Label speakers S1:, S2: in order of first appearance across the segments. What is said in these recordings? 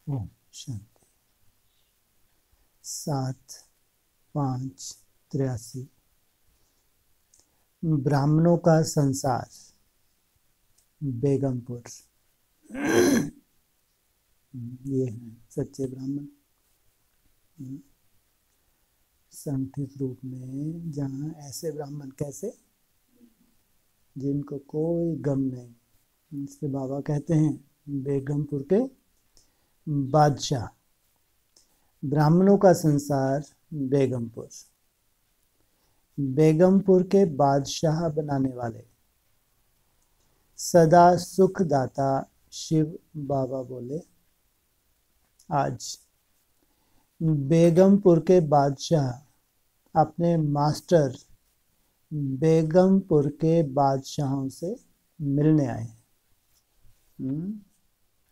S1: ओम शांति। 7/5/83 ब्राह्मणों का संसार, बेगमपुर। ये हैं सच्चे ब्राह्मण, संगठित रूप में, जहाँ ऐसे ब्राह्मण कैसे, जिनको कोई गम नहीं। इसके बाबा कहते हैं बेगमपुर के बादशाह, ब्राह्मणों का संसार बेगमपुर, बेगमपुर के बादशाह बनाने वाले सदा सुखदाता शिव बाबा बोले, आज बेगमपुर के बादशाह अपने मास्टर बेगमपुर के बादशाहों से मिलने आए हैं।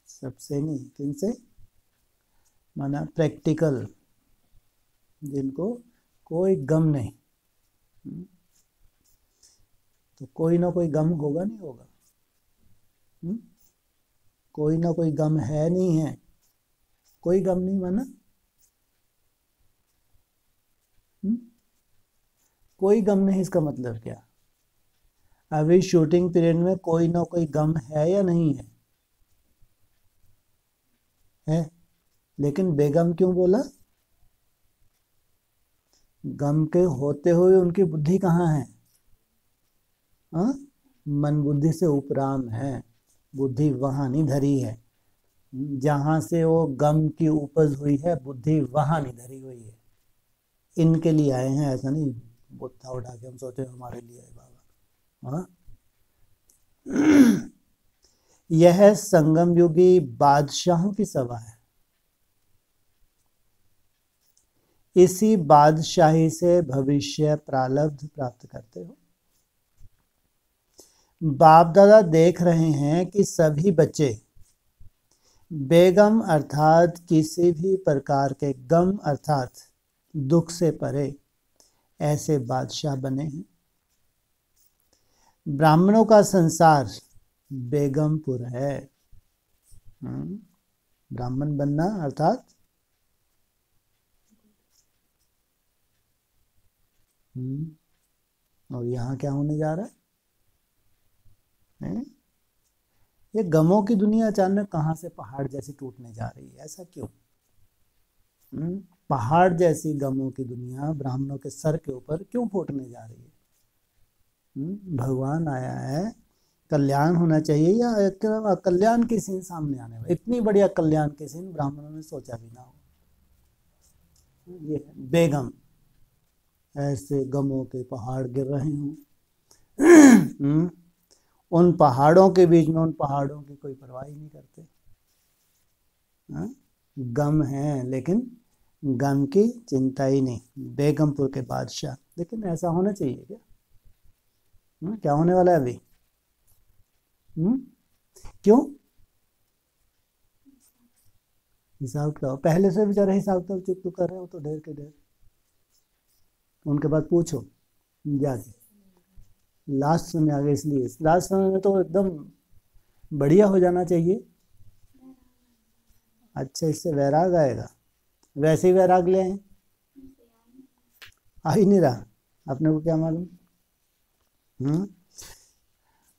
S1: सबसे नहीं, किनसे? माना प्रैक्टिकल, जिनको कोई गम नहीं। तो कोई ना कोई गम होगा, नहीं होगा? कोई ना कोई गम है, नहीं है? कोई गम नहीं माना कोई गम नहीं। इसका मतलब क्या? अभी शूटिंग पीरियड में कोई ना कोई गम है या नहीं है? है, लेकिन बेगम क्यों बोला? गम के होते हुए उनकी बुद्धि कहाँ है? मन बुद्धि से उपराम है, बुद्धि वहां नहीं धरी है। जहां से वो गम की उपज हुई है, बुद्धि वहां नहीं धरी हुई है। इनके लिए आए हैं, ऐसा नहीं बुत्था उठा के हम सोचे हमारे लिए है बाबा। यह संगम युगी बादशाहों की सभा है। इसी बादशाही से भविष्य प्रारब्ध प्राप्त करते हो। बाप दादा देख रहे हैं कि सभी बच्चे बेगम अर्थात किसी भी प्रकार के गम अर्थात दुख से परे ऐसे बादशाह बने हैं। ब्राह्मणों का संसार बेगमपुर है। ब्राह्मण बनना अर्थात और यहाँ क्या होने जा रहा है? ये गमों की दुनिया अचानक कहाँ से पहाड़ जैसी टूटने जा रही है? ऐसा क्यों? पहाड़ जैसी गमों की दुनिया ब्राह्मणों के सर के ऊपर क्यों फूटने जा रही है? भगवान आया है, कल्याण होना चाहिए या कल्याण की सीन सामने आने वाली? इतनी बढ़िया कल्याण की सीन ब्राह्मणों ने सोचा भी ना हो। ये बेगम, ऐसे गमों के पहाड़ गिर रहे हों, उन पहाड़ों के बीच में उन पहाड़ों की कोई परवाह ही नहीं करते। गम है लेकिन गम की चिंता ही नहीं। बेगमपुर के बादशाह। लेकिन ऐसा होना चाहिए क्या? क्या होने वाला है अभी? क्यों? हिसाब किताब पहले से बेचारे हिसाब किताब चुप कर रहे हो तो ढेर के ढेर। उनके बाद पूछो जाके, लास्ट समय आ गए, इसलिए लास्ट समय में तो एकदम बढ़िया हो जाना चाहिए। अच्छा, इससे वैराग आएगा? वैसे ही वैराग ले आए, आ ही नहीं रहा। अपने को क्या मालूम?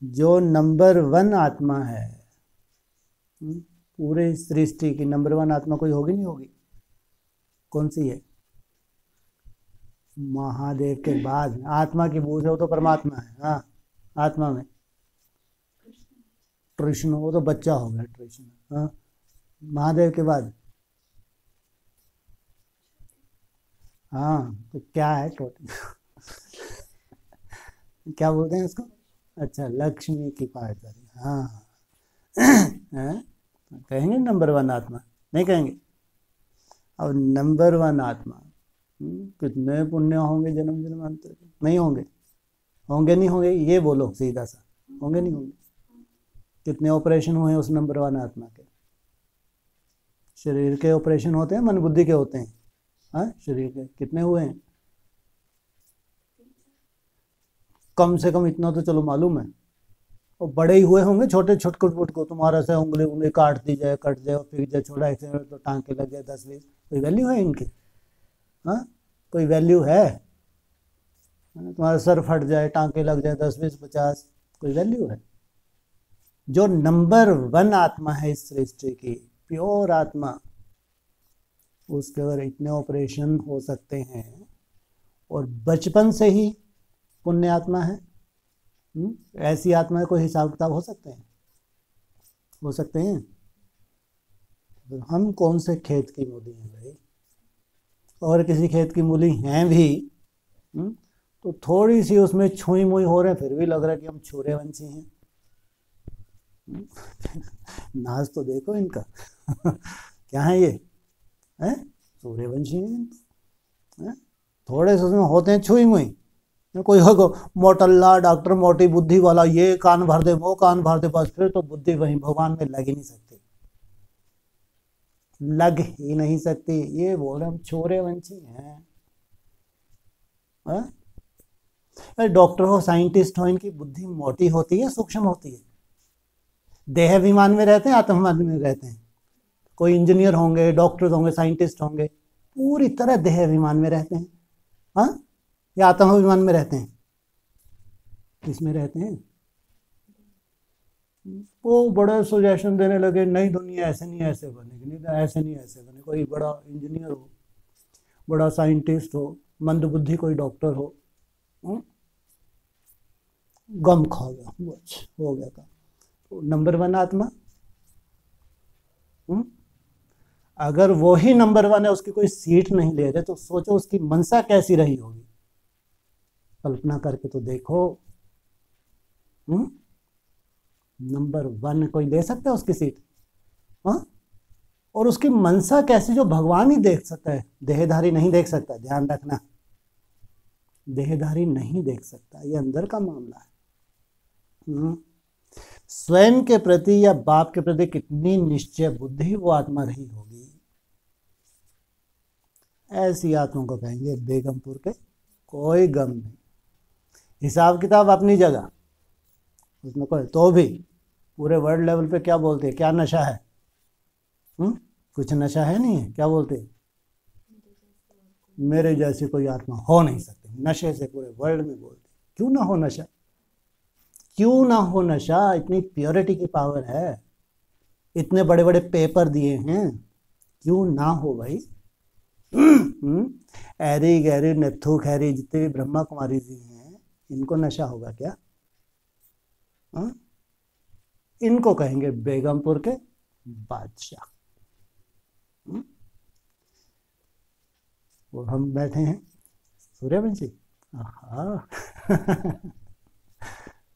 S1: जो नंबर 1 आत्मा है, पूरे सृष्टि की नंबर 1 आत्मा कोई होगी नहीं होगी? कौन सी है? महादेव के बाद आत्मा की बूझ है, वो तो परमात्मा है। हाँ, आत्मा में कृष्ण, वो तो बच्चा हो गया कृष्ण। हाँ, महादेव के बाद हाँ, तो क्या है टोटल? क्या बोलते हैं इसको? अच्छा, लक्ष्मी की पार्टनर। हाँ, कहेंगे नंबर 1 आत्मा? नहीं कहेंगे। और नंबर 1 आत्मा, कितने पुण्य होंगे जन्म जन्मांतर के? नहीं होंगे? होंगे नहीं होंगे? ये बोलो सीधा सा, होंगे नहीं होंगे? कितने ऑपरेशन हुए उस नंबर 1 आत्मा के? शरीर के ऑपरेशन होते हैं, मन बुद्धि के होते हैं? हाँ, शरीर के कितने हुए हैं? कम से कम इतना तो चलो मालूम है। और बड़े ही हुए होंगे छोटे छुटकुट को, तुम्हारा से उंगली उंगली काट दी जाए, कट जाए और फिर जाए, छोटा एक्सीडेंट तो टांके लग जाए 10-20, कोई वैल्यू है इनकी? हाँ, कोई वैल्यू है? तुम्हारा सर फट जाए, टांके लग जाए 10-20-50, कोई वैल्यू है? जो नंबर 1 आत्मा है इस सृष्टि की, प्योर आत्मा, उसके अगर इतने ऑपरेशन हो सकते हैं और बचपन से ही पुण्य आत्मा है, ऐसी आत्मा कोई हिसाब किताब हो सकते हैं? हो सकते हैं? तो हम कौन से खेत की मूली हैं भाई? और किसी खेत की मूली हैं भी तो थोड़ी सी उसमें छुई मुई हो रहे हैं, फिर भी लग रहा है कि हम सूर्यवंशी हैं। नाज तो देखो इनका। क्या है ये? है सूर्यवंशी हैं। थोड़े से उसमें होते हैं छुई मुई, कोई हो मोटल्ला डॉक्टर मोटी बुद्धि वाला, ये कान भर दे वो कान भर दे, बस फिर तो बुद्धि वहीं भगवान में लग ही नहीं सकती, लग ही नहीं सकती। ये बोल रहे हम सूर्यवंशी हैं। डॉक्टर हो, साइंटिस्ट हो, इनकी बुद्धि मोटी होती है सूक्ष्म होती है? देह अभिमान में रहते हैं, आत्माभिमान में रहते हैं? कोई इंजीनियर होंगे, डॉक्टर होंगे, साइंटिस्ट होंगे, पूरी तरह देह अभिमान में रहते हैं, हाँ, या आत्माभिमान में रहते हैं? किसमें रहते हैं? वो बड़े सजेशन देने लगे, नई दुनिया ऐसे नहीं ऐसे बनेगी, नहीं ऐसे नहीं ऐसे बने। कोई बड़ा इंजीनियर हो, बड़ा साइंटिस्ट हो, मंदबुद्धि कोई डॉक्टर हो, गम खा गया, बस हो गया काम। तो नंबर 1 आत्मा, अगर वो ही नंबर 1 है, उसकी कोई सीट नहीं ले रहे, तो सोचो उसकी मनसा कैसी रही होगी। कल्पना करके तो देखो। नंबर 1 कोई ले सकता है उसकी सीट? हाँ, और उसकी मनसा कैसी, जो भगवान ही देख सकता है, देहधारी नहीं देख सकता। ध्यान रखना, देहधारी नहीं देख सकता, ये अंदर का मामला है। स्वयं के प्रति या बाप के प्रति कितनी निश्चय बुद्धि वो आत्मा रही होगी, ऐसी आत्मा को कहेंगे बेगमपुर के कोई गम नहीं। हिसाब किताब अपनी जगह, उसमें कोई, तो भी पूरे वर्ल्ड लेवल पे क्या बोलते हैं, क्या नशा है? कुछ नशा है नहीं है, क्या बोलते हैं? मेरे जैसी कोई आत्मा हो नहीं सकती। नशे से पूरे वर्ल्ड में बोलते। क्यों ना हो नशा? क्यों ना हो नशा? इतनी प्योरिटी की पावर है, इतने बड़े बड़े पेपर दिए हैं, क्यों ना हो भाई? एरी गैरी नेथु खैरी जितने भी ब्रह्मा कुमारी जी हैं, इनको नशा होगा क्या? इनको कहेंगे बेगमपुर के बादशाह। और हम बैठे हैं सूर्यवंशी।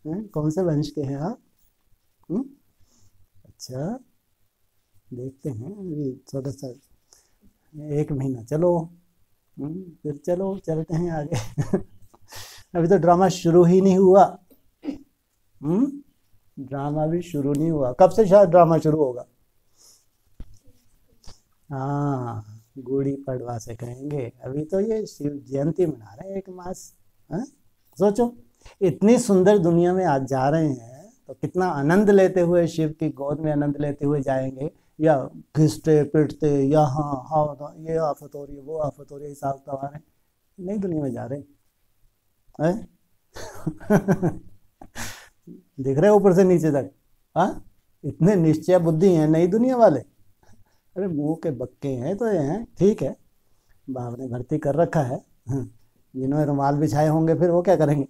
S1: कौन से वंश के हैं आप? अच्छा, देखते हैं अभी थोड़ा सा, 1 महीना चलो, फिर चलो चलते हैं आगे। अभी तो ड्रामा शुरू ही नहीं हुआ। ड्रामा भी शुरू नहीं हुआ। कब से शायद ड्रामा शुरू होगा? हाँ, गुड़ी पड़वा से कहेंगे। अभी तो ये शिव जयंती मना रहे हैं 1 मास। सोचो, इतनी सुंदर दुनिया में आज जा रहे हैं, तो कितना आनंद लेते हुए शिव की गोद में आनंद लेते हुए जाएंगे, या घिसते पिटते, या हाँ ये आफत हो रही है, वो आफत हो रही है, हिसाब किताब रहे, नई दुनिया में जा रहे हैं। दिख रहे ऊपर से नीचे तक? हाँ, इतने निश्चय बुद्धि हैं नई दुनिया वाले। अरे मुंह के बक्के हैं तो ये हैं, ठीक है, बाप ने भर्ती कर रखा है। जिन्होंने रुमाल बिछाए होंगे फिर वो क्या करेंगे?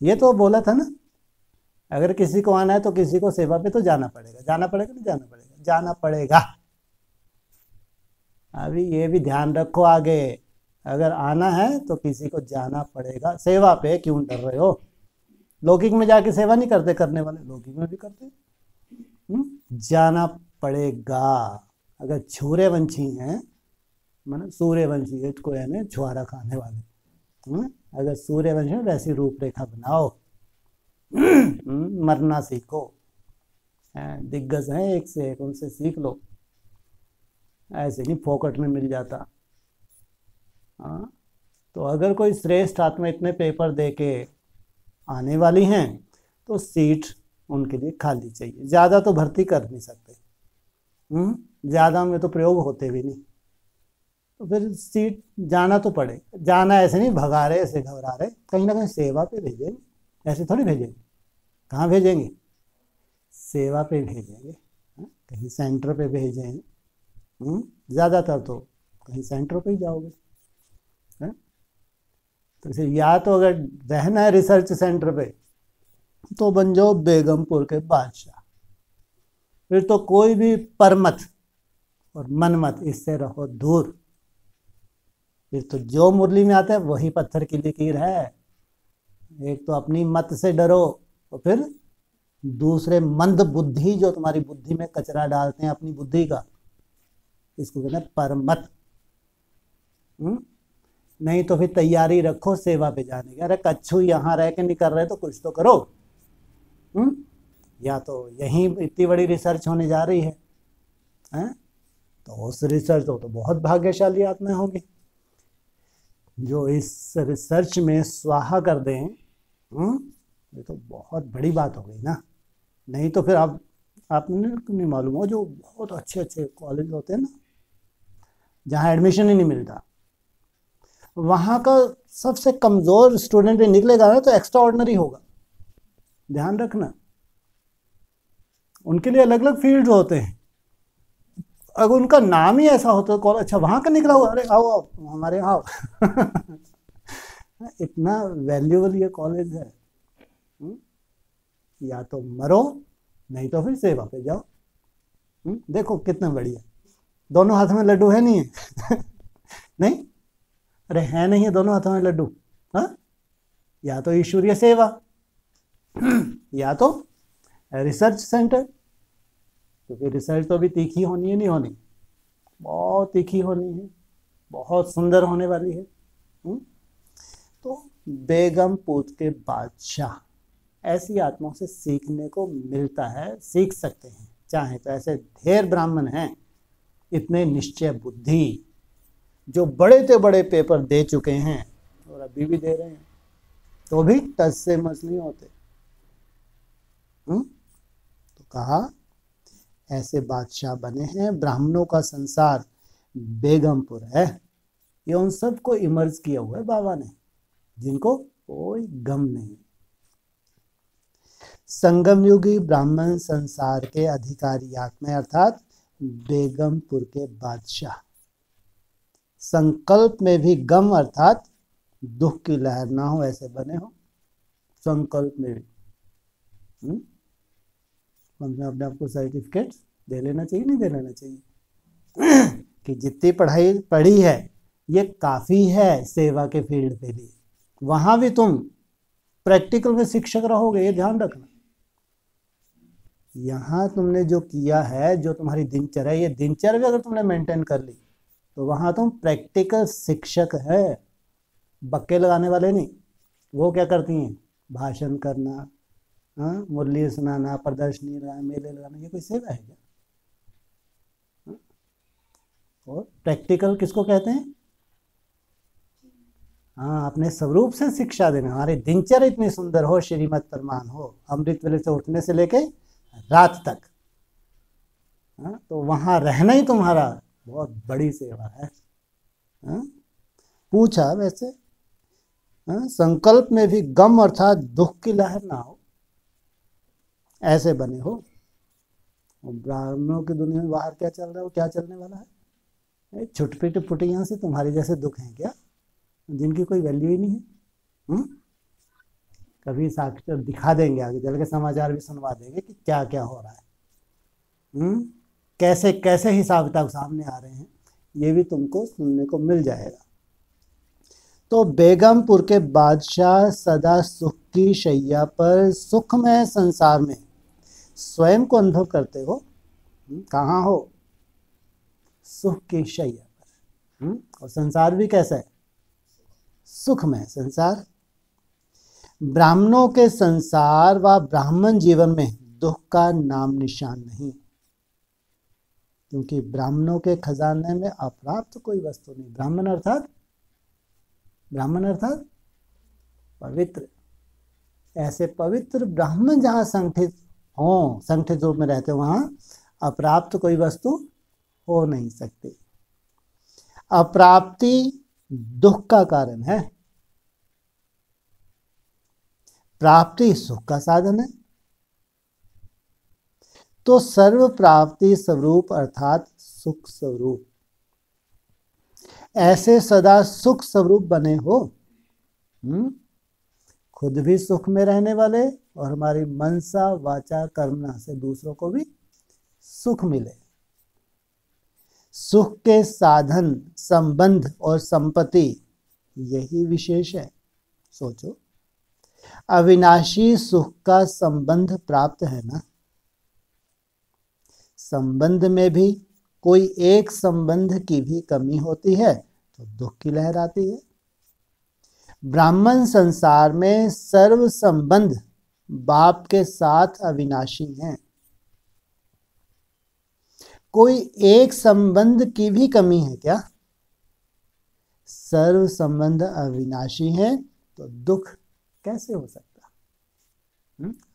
S1: ये तो बोला था ना, अगर किसी को आना है तो किसी को सेवा पे तो जाना पड़ेगा। जाना पड़ेगा नहीं जाना पड़ेगा? जाना पड़ेगा। अभी ये भी ध्यान रखो आगे, अगर आना है तो किसी को जाना पड़ेगा सेवा पे। क्यों डर रहे हो? लौकिक में जाके सेवा नहीं करते करने वाले, लौकिक में भी करते। जाना पड़ेगा। अगर सूर्यवंशी हैं, माना सूर्यवंशी है को यानी छुआरा खाने वाले, अगर सूर्यवंशी है वैसी रूपरेखा बनाओ। मरना सीखो, दिग्गज हैं एक से एक, उनसे सीख लो। ऐसे नहीं फोकट में मिल जाता। हाँ, तो अगर कोई श्रेष्ठ आत्मा इतने पेपर दे के आने वाली हैं तो सीट उनके लिए खाली चाहिए। ज़्यादा तो भर्ती कर नहीं सकते, ज़्यादा में तो प्रयोग होते भी नहीं, तो फिर सीट जाना तो पड़े। जाना ऐसे नहीं भगा रहे, ऐसे घबरा रहे, कहीं ना कहीं सेवा पे भेजेंगे, ऐसे थोड़ी भेजेंगे। कहाँ भेजेंगे? सेवा पे भेजेंगे, कहीं सेंटर पे भेजेंगे। ज़्यादातर तो कहीं सेंटर पे ही जाओगे। तो इसे या तो अगर रहना है रिसर्च सेंटर पे तो बन जाओ बेगमपुर के बादशाह, फिर तो कोई भी परमत और मनमत इससे रहो दूर। फिर तो जो मुरली में आता है वही पत्थर की लकीर है। एक तो अपनी मत से डरो और फिर दूसरे मंद बुद्धि जो तुम्हारी बुद्धि में कचरा डालते हैं अपनी बुद्धि का, इसको कहते हैं परमत। नहीं तो फिर तैयारी रखो सेवा पे जाने की। अरे कच्छू यहाँ रह के नहीं कर रहे तो कुछ तो करो। या तो यहीं इतनी बड़ी रिसर्च होने जा रही है, तो उस रिसर्च तो बहुत भाग्यशाली आत्माएं होंगी जो इस रिसर्च में स्वाहा कर दें। ये तो बहुत बड़ी बात हो गई ना। नहीं तो फिर आपने नहीं मालूम हो, जो बहुत अच्छे अच्छे कॉलेज होते हैं ना, जहाँ एडमिशन ही नहीं मिलता, वहाँ का सबसे कमज़ोर स्टूडेंट भी निकलेगा ना तो एक्स्ट्रा ऑर्डिनरी होगा। ध्यान रखना, उनके लिए अलग अलग फील्ड होते हैं। अगर उनका नाम ही ऐसा होता तो अच्छा वहाँ का निकला हुआ, अरे आओ आओ हमारे यहाँ आओ। इतना वैल्यूबल ये कॉलेज है। या तो मरो नहीं तो फिर सेवा पे जाओ। देखो कितना बढ़िया, दोनों हाथों में लड्डू है नहीं है? नहीं, अरे है नहीं है दोनों हाथों में लड्डू। हाँ, या तो ईश्वरीय सेवा या तो रिसर्च सेंटर। क्योंकि रिसर्च तो अभी तीखी होनी है, नहीं होनी, बहुत तीखी होनी है, बहुत सुंदर होने वाली है। तो बेगमपुर के बादशाह ऐसी आत्माओं से सीखने को मिलता है, सीख सकते हैं चाहे तो। ऐसे ढेर ब्राह्मण हैं इतने निश्चय बुद्धि जो बड़े से बड़े पेपर दे चुके हैं और अभी भी दे रहे हैं, तो भी टच से मस नहीं होते। तो कहा ऐसे बादशाह बने हैं। ब्राह्मणों का संसार बेगमपुर है। ये उन सबको इमर्ज किया हुआ है बाबा ने, जिनको कोई गम नहीं। संगम युगी ब्राह्मण संसार के अधिकारी आत्मा अर्थात बेगमपुर के बादशाह। संकल्प में भी गम अर्थात दुख की लहर ना हो ऐसे बने हो। संकल्प में भी हमने अपने आप को सर्टिफिकेट दे लेना चाहिए, नहीं दे लेना चाहिए कि जितनी पढ़ाई पढ़ी है ये काफ़ी है सेवा के फील्ड पे भी। वहाँ भी तुम प्रैक्टिकल में शिक्षक रहोगे, ये ध्यान रखना। यहाँ तुमने जो किया है, जो तुम्हारी दिनचर्या, ये दिनचर्या भी अगर तुमने मेंटेन कर ली तो वहाँ तुम प्रैक्टिकल शिक्षक है, बक्के लगाने वाले नहीं। वो क्या करती हैं? भाषण करना, मुरली सुनाना, प्रदर्शनी लगाना, मेले लगाना, ये कोई सेवा है क्या? और प्रैक्टिकल किसको कहते हैं? हाँ, अपने स्वरूप से शिक्षा देना। हमारी दिनचर्या इतनी सुंदर हो, श्रीमत प्रमाण हो, अमृत वेले से उठने से लेके रात तक, तो वहाँ रहना ही तुम्हारा बहुत बड़ी सेवा है। पूछा वैसे, संकल्प में भी गम अर्थात दुख की लहर ना हो ऐसे बने हो। ब्राह्मणों की दुनिया में बाहर क्या चल रहा है, क्या चलने वाला है? छुटपुटी पुटियां से तुम्हारे जैसे दुख हैं क्या, जिनकी कोई वैल्यू ही नहीं है। कभी साक्षर दिखा देंगे, आगे चल के समाचार भी सुनवा देंगे कि क्या क्या हो रहा है, कैसे कैसे हिसाब किताब सामने आ रहे हैं, ये भी तुमको सुनने को मिल जाएगा। तो बेगमपुर के बादशाह सदा सुख की शैया पर सुखमय संसार में स्वयं को अनुभव करते हो। कहाँ हो? सुख की शैया पर। और संसार भी कैसा है? सुखमय संसार। ब्राह्मणों के संसार व ब्राह्मण जीवन में दुख का नाम निशान नहीं, क्योंकि ब्राह्मणों के खजाने में अप्राप्त कोई वस्तु नहीं। ब्राह्मण अर्थात ब्राह्मण अर्थात पवित्र। ऐसे पवित्र ब्राह्मण जहाँ संगठित हों, संगठित रूप में रहते हो, वहाँ अप्राप्त कोई वस्तु हो नहीं सकती। अप्राप्ति दुख का कारण है, प्राप्ति सुख का साधन है। तो सर्व प्राप्ति स्वरूप अर्थात सुख स्वरूप, ऐसे सदा सुख स्वरूप बने हो, खुद भी सुख में रहने वाले और हमारी मनसा वाचा कर्मणा से दूसरों को भी सुख मिले। सुख के साधन, संबंध और संपत्ति यही विशेष है। सोचो, अविनाशी सुख का संबंध प्राप्त है ना। संबंध में भी कोई एक संबंध की भी कमी होती है तो दुख की लहर आती है। ब्राह्मण संसार में सर्व संबंध बाप के साथ अविनाशी हैं। कोई एक संबंध की भी कमी है क्या? सर्व संबंध अविनाशी है तो दुख कैसे हो सकता?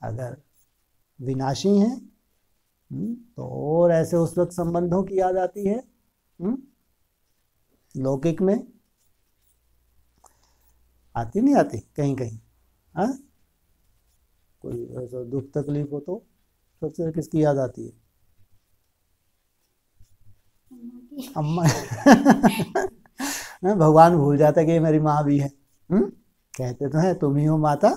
S1: अगर विनाशी है तो और ऐसे उस वक्त संबंधों की याद आती है। लौकिक में आती नहीं आती कहीं कहीं? हाँ, कोई ऐसा दुख तकलीफ हो तो सबसे किसकी याद आती है? अम्मा। भगवान भूल जाता है कि मेरी माँ भी है। कहते तो है तुम ही हो माता,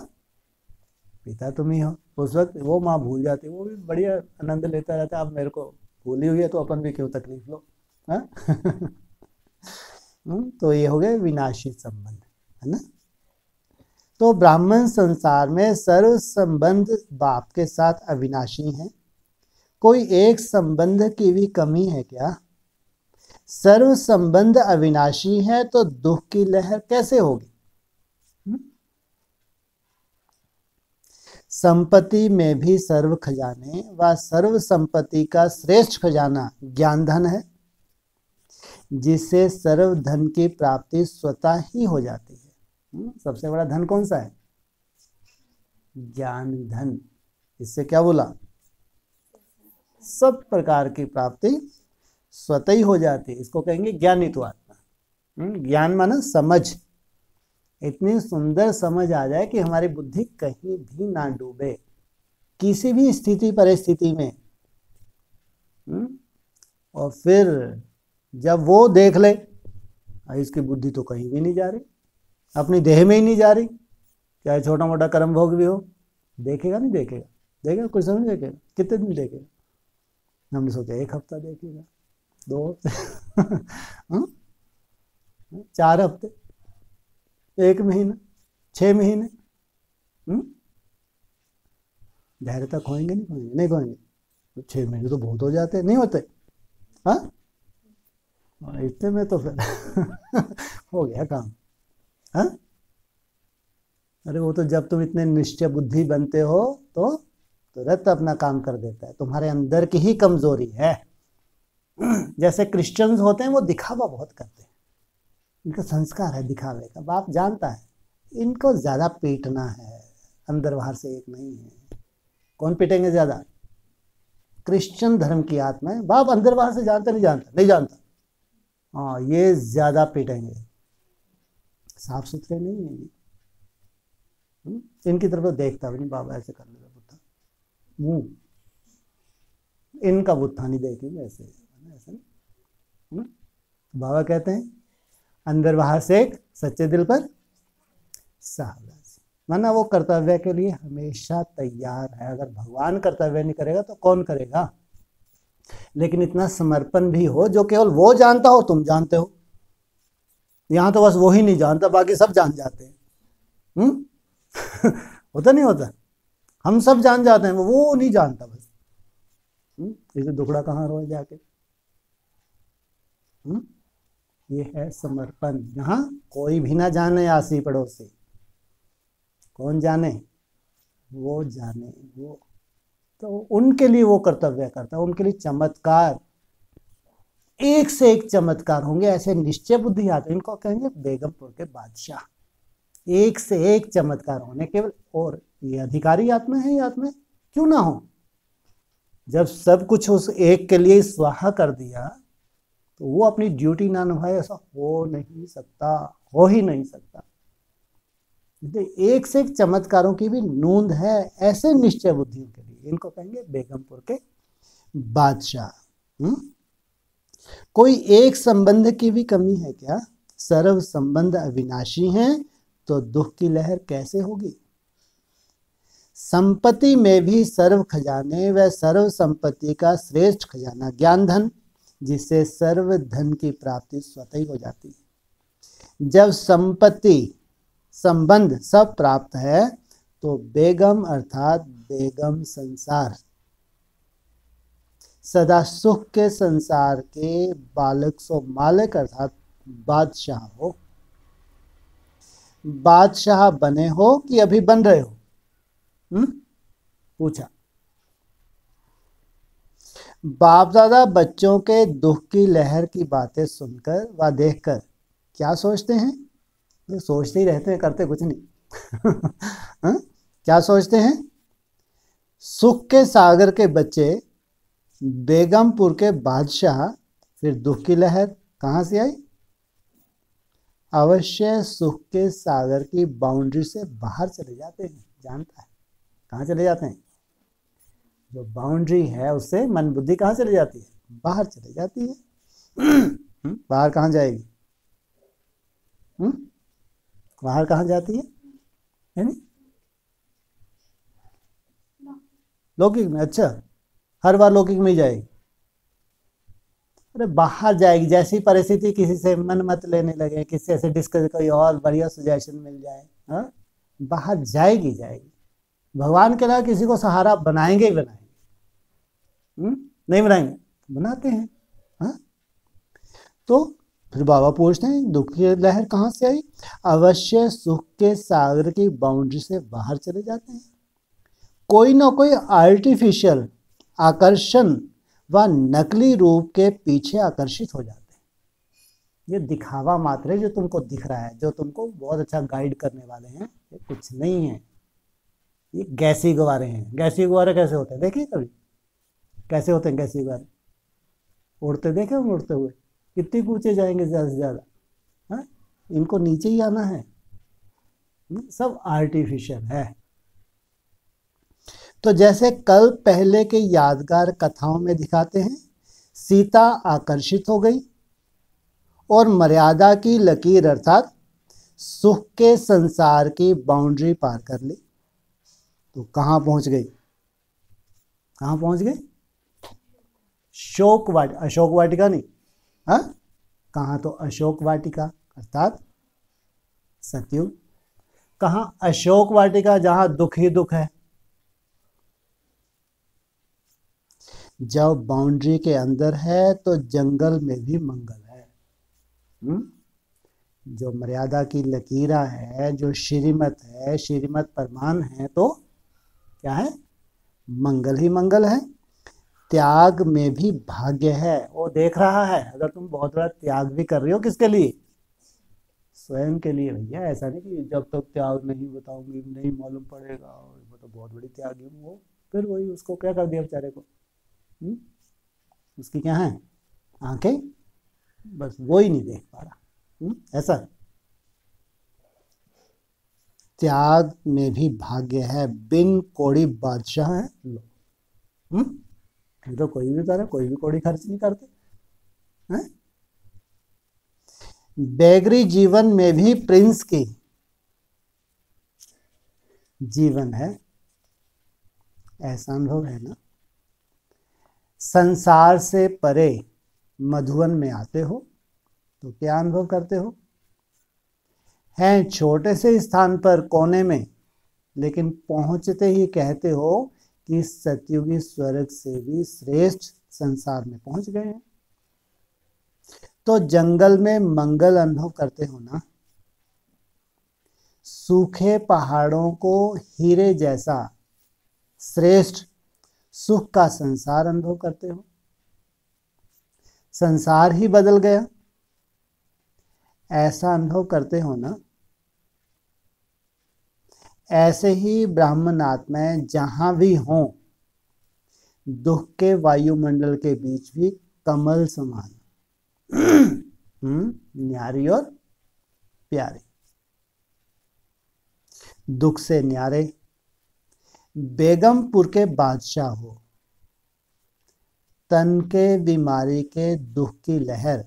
S1: पिता तुम ही हो। उस वक्त वो माँ भूल जाती, वो भी बढ़िया आनंद लेता रहता है। अब मेरे को भूली हुई है तो अपन भी क्यों तकलीफ लो। तो ये हो गए विनाशी संबंध, है ना। तो ब्राह्मण संसार में सर्व संबंध बाप के साथ अविनाशी हैं। कोई एक संबंध की भी कमी है क्या? सर्व संबंध अविनाशी है तो दुख की लहर कैसे होगी? संपत्ति में भी सर्व खजाने व सर्व संपत्ति का श्रेष्ठ खजाना ज्ञान धन है, जिससे सर्व धन की प्राप्ति स्वतः ही हो जाती है। सबसे बड़ा धन कौन सा है? ज्ञान धन। इससे क्या बोला? सब प्रकार की प्राप्ति स्वतः ही हो जाती है। इसको कहेंगे ज्ञानित्व आत्मा। ज्ञान माना समझ, इतनी सुंदर समझ आ जाए कि हमारी बुद्धि कहीं भी ना डूबे किसी भी स्थिति परिस्थिति में। और फिर जब वो देख ले इसकी बुद्धि तो कहीं भी नहीं जा रही, अपनी देह में ही नहीं जा रही, चाहे छोटा मोटा कर्म भोग भी हो, देखेगा नहीं देखेगा? देखेगा? कुछ समय देखेगा? कितने दिन देखेगा? हमने सोचा 1 हफ्ता देखेगा, 2 हफ्ते, 4 हफ्ते, 1 महीना, 6 महीने। धैर्य तक खोएंगे नहीं खोएंगे? नहीं खोएंगे। तो 6 महीने तो बहुत हो जाते, नहीं होते? हाँ, इतने में तो फिर हो गया काम। हाँ, अरे वो तो जब तुम इतने निश्चय बुद्धि बनते हो तो तुरंत अपना काम कर देता है। तुम्हारे अंदर की ही कमजोरी है। जैसे क्रिश्चियंस होते हैं, वो दिखावा बहुत करते हैं, इनका संस्कार है दिखावे का। बाप जानता है इनको ज्यादा पीटना है, अंदर बाहर से एक नहीं है। कौन पीटेंगे ज्यादा? क्रिश्चियन धर्म की आत्मा है। बाप अंदर बाहर से जानता नहीं जानता? नहीं जानता। हाँ, ये ज्यादा पीटेंगे, साफ सुथरे नहीं है। इनकी तरफ देखता भी नहीं बाबा, ऐसे करने का बुद्धा मुंह, इनका बुद्धा नहीं देखेंगे ऐसे ऐसे नहीं। बाबा कहते हैं अंदर बाहर से एक, सच्चे दिल पर सावधान। माना वो कर्तव्य के लिए हमेशा तैयार है। अगर भगवान कर्तव्य नहीं करेगा तो कौन करेगा? लेकिन इतना समर्पण भी हो जो केवल वो जानता हो, तुम जानते हो। यहाँ तो बस वो ही नहीं जानता, बाकी सब जान जाते हैं। होता नहीं होता? हम सब जान जाते हैं, वो नहीं जानता बस। इसे दुखड़ा कहाँ रोए जाके। ये है समर्पण। यहाँ कोई भी ना जाने, आसी पड़ोसी कौन जाने, वो जाने। वो तो उनके लिए वो कर्तव्य करता है, उनके लिए चमत्कार। एक से एक चमत्कार होंगे, ऐसे निश्चय बुद्धि आते, इनको कहेंगे बेगमपुर के बादशाह। एक से एक चमत्कार होने केवल, और ये अधिकारी आत्मा है, ये आत्मा क्यों ना हो। जब सब कुछ उस एक के लिए स्वाहा कर दिया तो वो अपनी ड्यूटी ना निभाए, ऐसा हो नहीं सकता, हो ही नहीं सकता। एक से एक चमत्कारों की भी नूंद है ऐसे निश्चय बुद्धियों के लिए, इनको कहेंगे बेगमपुर के बादशाह। कोई एक संबंध की भी कमी है क्या? सर्व संबंध अविनाशी हैं तो दुख की लहर कैसे होगी? संपत्ति में भी सर्व खजाने व सर्व संपत्ति का श्रेष्ठ खजाना ज्ञान धन, जिससे सर्व धन की प्राप्ति स्वतः ही हो जाती है। जब संपत्ति संबंध सब प्राप्त है तो बेगम अर्थात बेगम संसार, सदा सुख के संसार के बालक सो मालिक अर्थात बादशाह हो। बादशाह बने हो कि अभी बन रहे हो? पूछा। बाप दादा बच्चों के दुख की लहर की बातें सुनकर व देखकर क्या सोचते हैं? ये सोचते ही रहते हैं, करते कुछ नहीं। क्या सोचते हैं? सुख के सागर के बच्चे बेगमपुर के बादशाह, फिर दुख की लहर कहाँ से आई? अवश्य सुख के सागर की बाउंड्री से बाहर चले जाते हैं। जानता है कहाँ चले जाते हैं? जो बाउंड्री है उससे मन बुद्धि कहाँ चली जाती है? बाहर चली जाती है। बाहर कहाँ जाएगी? बाहर कहाँ जाती है नहीं? लौकिक में। अच्छा, हर बार लौकिक में ही जाएगी? अरे बाहर जाएगी, जैसी परिस्थिति किसी से मन मत लेने लगे, किसी से डिस्कस, कोई और बढ़िया सजेशन मिल जाए, हाँ बाहर जाएगी जाएगी। भगवान के अलावा किसी को सहारा बनाएंगे ही बनाएंगे। नहीं बनाएंगे? बनाते हैं। हाँ तो फिर बाबा पूछते हैं दुख की लहर कहाँ से आई? अवश्य सुख के सागर की बाउंड्री से बाहर चले जाते हैं। कोई ना कोई आर्टिफिशियल आकर्षण व नकली रूप के पीछे आकर्षित हो जाते हैं। ये दिखावा मात्र है जो तुमको दिख रहा है, जो तुमको बहुत अच्छा गाइड करने वाले हैं, ये कुछ नहीं है। ये गैसी गुब्बारे हैं। गैसी गुब्बारे कैसे होते हैं देखिए कभी? कैसे होते हैं गैसी गुब्बारे? उड़ते देखे हम? उड़ते हुए कितनी ऊंचे जाएंगे ज़्यादा से ज़्यादा? हाँ इनको नीचे ही आना है। सब आर्टिफिशियल है। तो जैसे कल पहले के यादगार कथाओं में दिखाते हैं, सीता आकर्षित हो गई और मर्यादा की लकीर अर्थात सुख के संसार की बाउंड्री पार कर ली। तो कहाँ पहुंच गई? कहाँ पहुंच गई? अशोक वाटिका नहीं, हाँ कहाँ? तो अशोक वाटिका अर्थात सतयुग। कहाँ? अशोक वाटिका जहाँ दुख ही दुख है। जब बाउंड्री के अंदर है तो जंगल में भी मंगल है। जो मर्यादा की लकीरा है, जो श्रीमत है, श्रीमत परमान है, तो क्या है? मंगल ही मंगल है। त्याग में भी भाग्य है, वो देख रहा है। अगर तुम बहुत बड़ा त्याग भी कर रही हो, किसके लिए? स्वयं के लिए भैया। ऐसा नहीं कि जब तक त्याग नहीं बताऊंगी नहीं मालूम पड़ेगा, वो तो बहुत बड़ी त्यागी हूँ। वो फिर वही उसको क्या कर दिया बेचारे को? उसकी क्या है? आंखें, बस वो ही नहीं देख पा रहा। ऐसा त्याग में भी भाग्य है, बिन कौड़ी बादशाह है लो। तो कोई भी उतारा, कोई भी कौड़ी खर्च नहीं करते हैं। बेगरी जीवन में भी प्रिंस की जीवन है, ऐसा अनुभव है ना। संसार से परे मधुवन में आते हो तो क्या अनुभव करते हो? हैं छोटे से स्थान पर कोने में, लेकिन पहुंचते ही कहते हो कि सतयुगी स्वर्ग से भी श्रेष्ठ संसार में पहुंच गए हैं। तो जंगल में मंगल अनुभव करते हो ना। सूखे पहाड़ों को हीरे जैसा श्रेष्ठ सुख का संसार अनुभव करते हो। संसार ही बदल गया, ऐसा अनुभव करते हो ना। ऐसे ही ब्राह्मण आत्माएं जहां भी हों, दुख के वायुमंडल के बीच भी कमल समान न्यारी और प्यारी, दुख से न्यारे। बेगमपुर के बादशाह हो, तन के बीमारी के दुख की लहर,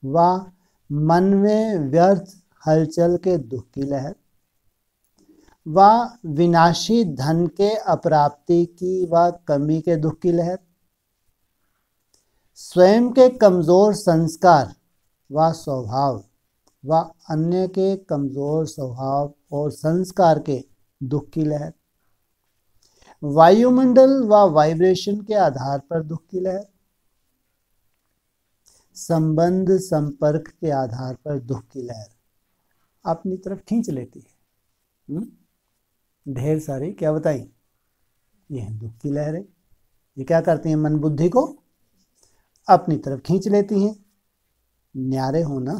S1: व मन में व्यर्थ हलचल के दुख की लहर, व विनाशी धन के अप्राप्ति की व कमी के दुख की लहर, स्वयं के कमजोर संस्कार व स्वभाव व अन्य के कमजोर स्वभाव और संस्कार के दुख की लहर, वायुमंडल व वाइब्रेशन के आधार पर दुख की लहर, संबंध संपर्क के आधार पर दुख की लहर अपनी तरफ खींच लेती है। ढेर सारी क्या बताई, ये दुख की लहर है। ये क्या करती हैं, मन बुद्धि को अपनी तरफ खींच लेती हैं। न्यारे हो ना,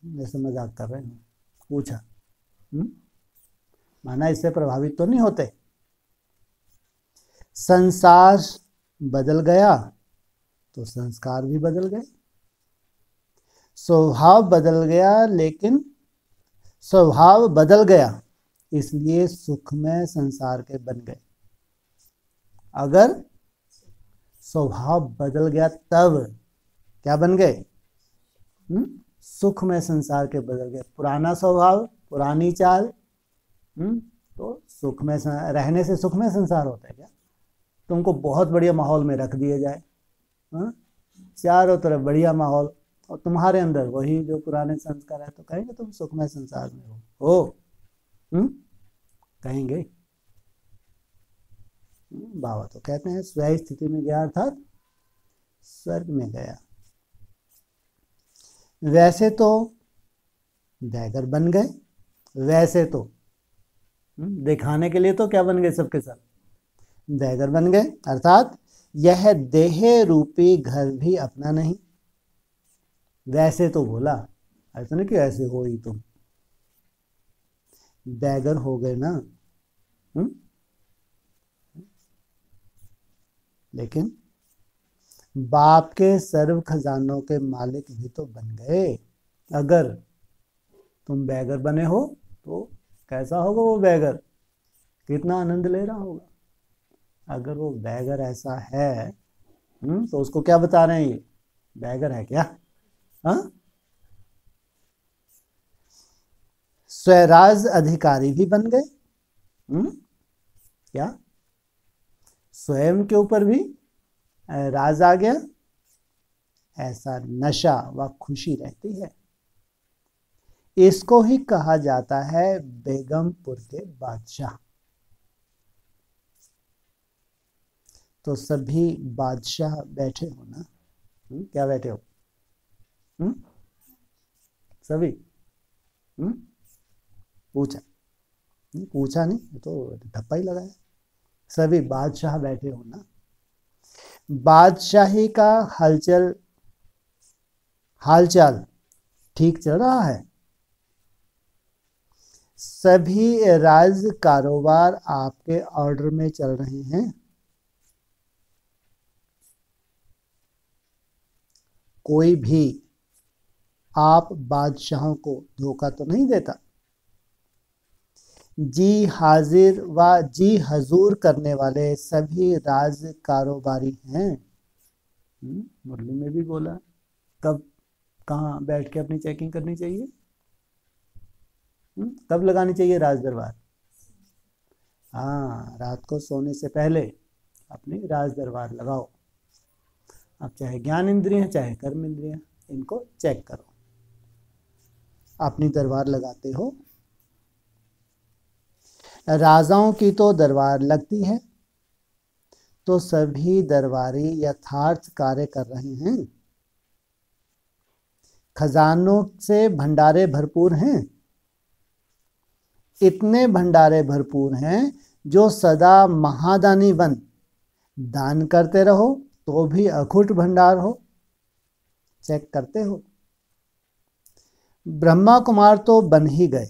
S1: जैसे मजाक कर रहे हैं, पूछा माना इससे प्रभावित तो नहीं होते। संसार बदल गया तो संस्कार भी बदल गए, स्वभाव बदल गया, लेकिन स्वभाव बदल गया इसलिए सुखमय संसार के बन गए। अगर स्वभाव बदल गया तब क्या बन गए, सुखमय संसार के बदल गए। पुराना स्वभाव, पुरानी चाल, तो सुखमय रहने से सुखमय संसार होता है क्या? तुमको बहुत बढ़िया माहौल में रख दिया जाए, चारों तरफ बढ़िया माहौल, और तुम्हारे अंदर वही जो पुराने संस्कार है, तो कहेंगे तुम सुखमय संसार में हो। कहेंगे? बाबा तो कहते हैं स्वयं स्थिति में गया अर्थात स्वर्ग में गया। वैसे तो बैगर बन गए, वैसे तो दिखाने के लिए तो क्या बन गए, सबके सब बैगर बन गए, अर्थात यह देह रूपी घर भी अपना नहीं। वैसे तो बोला, ऐसा नहीं कि ऐसे हो ही तुम, बैगर हो गए ना। लेकिन बाप के सर्व खजानों के मालिक भी तो बन गए। अगर तुम बैगर बने हो तो कैसा होगा वो बैगर, कितना आनंद ले रहा होगा। अगर वो बैगर ऐसा है तो उसको क्या बता रहे हैं, ये बैगर है क्या? स्वराज अधिकारी भी बन गए। क्या स्वयं के ऊपर भी राज आ गया? ऐसा नशा व खुशी रहती है। इसको ही कहा जाता है बेगमपुर के बादशाह। तो सभी बादशाह बैठे हो ना, क्या बैठे हो? सभी पूछा नहीं तो धप्पा ही लगाया। सभी बादशाह बैठे हो ना। बादशाही का हालचाल ठीक चल रहा है। सभी राज कारोबार आपके ऑर्डर में चल रहे हैं। कोई भी आप बादशाहों को धोखा तो नहीं देता। जी हाजिर व जी हजूर करने वाले सभी राज कारोबारी हैं। मुरली में भी बोला, कब कहाँ बैठ के अपनी चेकिंग करनी चाहिए, कब लगानी चाहिए राज दरबार? हाँ, रात को सोने से पहले अपनी राज दरबार लगाओ। अब चाहे ज्ञान इंद्रिय चाहे कर्म इंद्रिय, इनको चेक करो। अपनी दरबार लगाते हो। राजाओं की तो दरबार लगती है, तो सभी दरबारी यथार्थ कार्य कर रहे हैं। खजानों से भंडारे भरपूर हैं। इतने भंडारे भरपूर हैं जो सदा महादानी बन दान करते रहो तो भी अखुट भंडार हो, चेक करते हो। ब्रह्मा कुमार तो बन ही गए,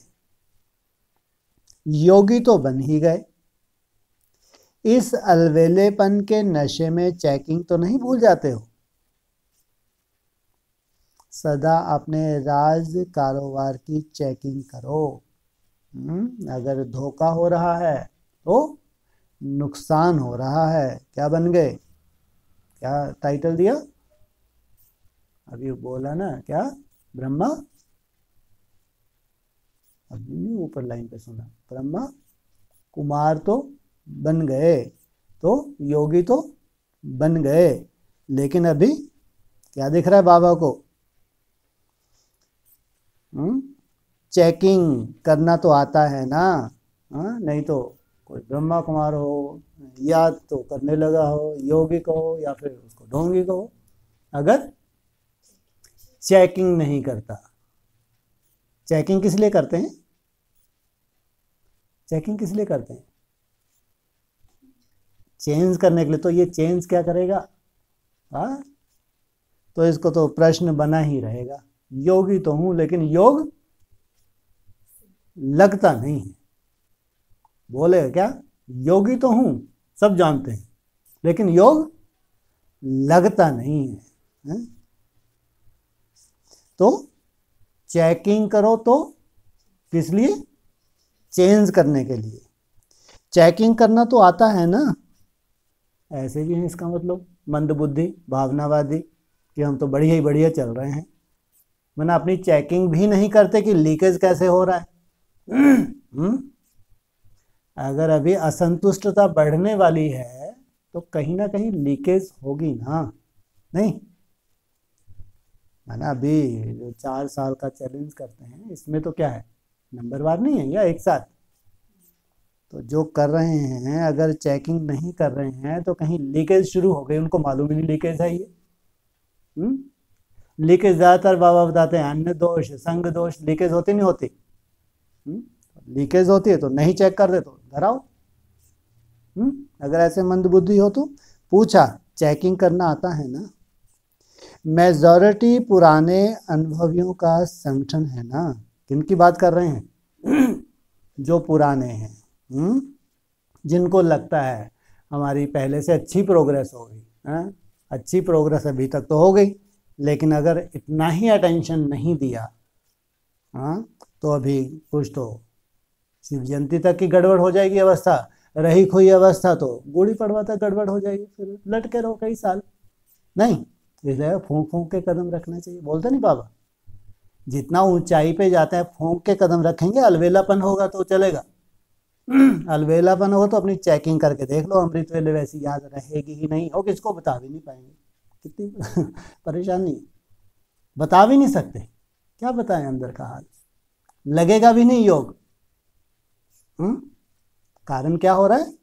S1: योगी तो बन ही गए, इस अलवेलेपन के नशे में चेकिंग तो नहीं भूल जाते हो। सदा अपने राज कारोबार की चेकिंग करो। अगर धोखा हो रहा है तो नुकसान हो रहा है। क्या बन गए, क्या टाइटल दिया अभी बोला ना, क्या ब्रह्मा, अभी नहीं ऊपर लाइन पे सुना, ब्रह्मा कुमार तो बन गए, तो योगी तो बन गए, लेकिन अभी क्या दिख रहा है बाबा को, चेकिंग करना तो आता है ना। नहीं तो कोई ब्रह्मा कुमार हो, या तो करने लगा हो, योगी कहो या फिर उसको ढोंगी कहो, अगर चेकिंग नहीं करता। चेकिंग किस लिए करते हैं, चेकिंग किस लिए करते हैं, चेंज करने के लिए। तो ये चेंज क्या करेगा, तो इसको तो प्रश्न बना ही रहेगा। योगी तो हूं लेकिन योग लगता नहीं है। बोलेगा क्या, योगी तो हूं, सब जानते हैं, लेकिन योग लगता नहीं है। तो चेकिंग करो तो किस लिए, चेंज करने के लिए। चेकिंग करना तो आता है ना, ऐसे भी है इसका मतलब मंदबुद्धि भावनावादी कि हम तो बढ़िया ही बढ़िया चल रहे हैं, मैंने अपनी चेकिंग भी नहीं करते कि लीकेज कैसे हो रहा है। अगर अभी असंतुष्टता बढ़ने वाली है तो कहीं ना कहीं लीकेज होगी ना, नहीं। मैंने अभी जो 4 साल का चैलेंज करते हैं इसमें तो क्या है, नंबरवार नहीं है या एक साथ, तो जो कर रहे हैं अगर चेकिंग नहीं कर रहे हैं तो कहीं लीकेज शुरू हो गई, उनको मालूम ही नहीं लीकेज है ये। लीकेज ज़्यादातर बाबा बताते हैं अन्य दोष संग दोष, लीकेज होती नहीं होती, लीकेज होती है तो नहीं चेक कर दे तो धराओ। अगर ऐसे मंदबुद्धि हो तो पूछा चेकिंग करना आता है ना। मेजॉरिटी पुराने अनुभवियों का संगठन है ना, किनकी बात कर रहे हैं, जो पुराने हैं, जिनको लगता है हमारी पहले से अच्छी प्रोग्रेस हो गई। अच्छी प्रोग्रेस अभी तक तो हो गई, लेकिन अगर इतना ही अटेंशन नहीं दिया तो अभी कुछ तो शिव जयंती तक की गड़बड़ हो जाएगी अवस्था, रही खोई अवस्था तो बूढ़ी पड़वा तक गड़बड़ हो जाएगी, फिर लटके रहो कई साल। नहीं, इसलिए फूंक फूंक के कदम रखना चाहिए, बोलते नहीं बाबा, जितना ऊंचाई पे जाता है फूंक के कदम रखेंगे, अलवेलापन होगा तो चलेगा। अलवेलापन होगा तो अपनी चेकिंग करके देख लो, अमृत वेले वैसी याद रहेगी ही नहीं, और किसको बता भी नहीं पाएंगे, कितनी परेशानी, बता भी नहीं सकते, क्या बताएं अंदर का हाल, लगेगा भी नहीं योग। कारण क्या हो रहा है,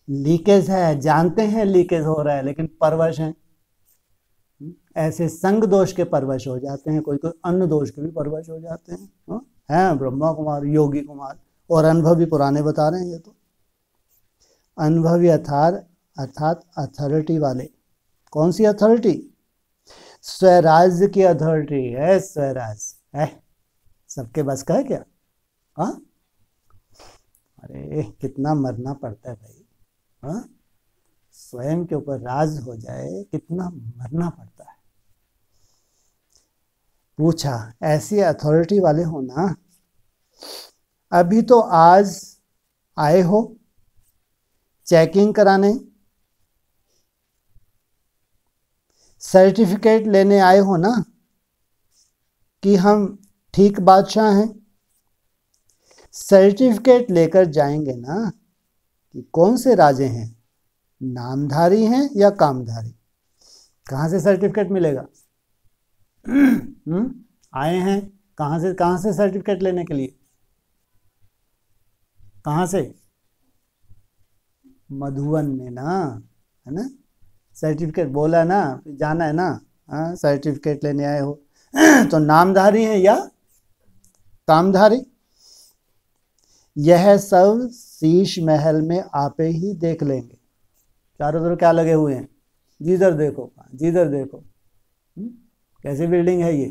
S1: लीकेज है, जानते हैं लीकेज हो रहा है लेकिन परवश हैं, ऐसे संग दोष के परवश हो जाते हैं, कोई कोई अन्य दोष के भी परवश हो जाते हैं। ब्रह्मा कुमार योगी कुमार और अनुभवी पुराने बता रहे हैं, ये तो अनुभवी अर्थात अथॉरिटी वाले। कौन सी अथॉरिटी, स्वराज्य की अथॉरिटी है, स्वराज है, सबके बस का है क्या। अरे कितना मरना पड़ता है भाई, स्वयं के ऊपर राज हो जाए कितना मरना पड़ता है। पूछा ऐसी अथॉरिटी वाले हो ना, अभी तो आज आए हो चेकिंग कराने, सर्टिफिकेट लेने आए हो ना कि हम ठीक बादशाह हैं, सर्टिफिकेट लेकर जाएंगे ना कि कौन से राजे हैं, नामधारी हैं या कामधारी। कहाँ से सर्टिफिकेट मिलेगा, आए हैं कहाँ से सर्टिफिकेट लेने के लिए, कहाँ से, मधुवन में ना, है ना, सर्टिफिकेट बोला ना, जाना है ना, सर्टिफिकेट लेने आए हो तो नामधारी हैं या कामधारी। यह सब शीश महल में आपे ही देख लेंगे। चारों तरफ क्या लगे हुए हैं, जिधर देखो जिधर देखो। कैसी बिल्डिंग है ये?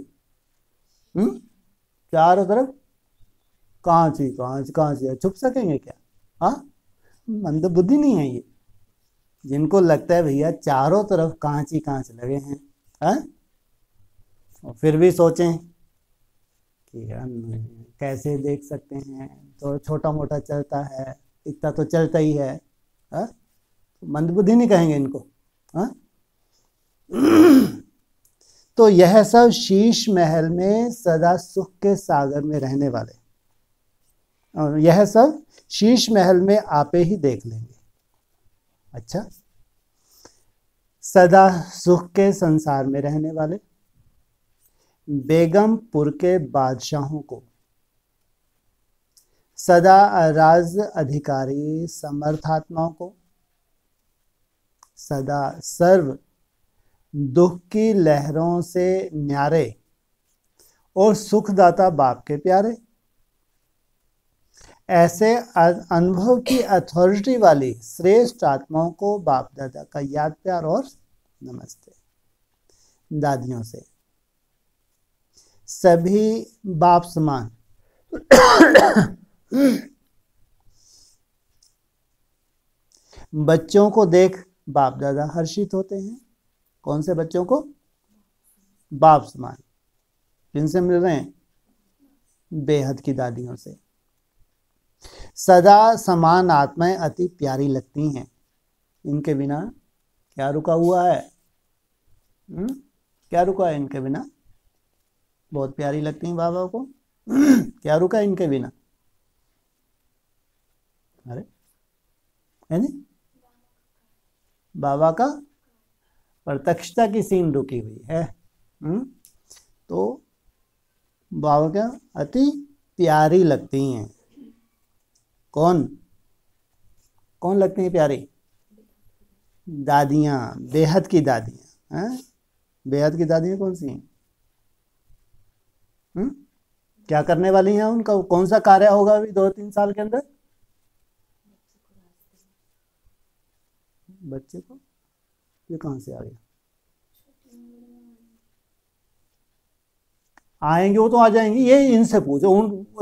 S1: चारों तरफ कांच ही कांच, कांच है। छुप सकेंगे क्या? हाँ, मंदबुद्धि नहीं है ये, जिनको लगता है भैया चारों तरफ कांच ही कांच लगे हैं, हाँ? और फिर भी सोचें कि यार कैसे देख सकते हैं, तो छोटा मोटा चलता है, इतना तो चलता ही है, हाँ? मंदबुद्धि नहीं कहेंगे इनको, हाँ? तो यह सब शीश महल में सदा सुख के सागर में रहने वाले, और यह सब शीश महल में आपे ही देख लेंगे। अच्छा, सदा सुख के संसार में रहने वाले बेगमपुर के बादशाहों को, सदा राज अधिकारी समर्थात्माओं को, सदा सर्व दुख की लहरों से न्यारे और सुखदाता बाप के प्यारे, ऐसे अनुभव की अथॉरिटी वाली श्रेष्ठ आत्माओं को बाप दादा का याद प्यार और नमस्ते। दादियों से सभी बाप समान बच्चों को देख बाप दादा हर्षित होते हैं। कौन से बच्चों को? बाप समान। किनसे मिल रहे हैं? बेहद की दादियों से। सदा समान आत्माएं अति प्यारी लगती हैं, इनके बिना क्या रुका हुआ है? क्या रुका है इनके बिना? बहुत प्यारी लगती हैं बाबा को। क्या रुका है इनके बिना? अरे है नहीं, बाबा का प्रत्यक्षता की सीन रुकी हुई है। तो बाबा क्या अति प्यारी लगती हैं। कौन कौन लगती हैं प्यारी? दादियाँ, बेहद की दादियाँ। हैं? बेहद की दादियाँ कौन सी हैं? क्या करने वाली हैं? उनका कौन सा कार्य होगा अभी 2-3 साल के अंदर? बच्चे को ये कहां से आ गया? आएंगे वो तो आ जाएंगे, ये इनसे पूछो।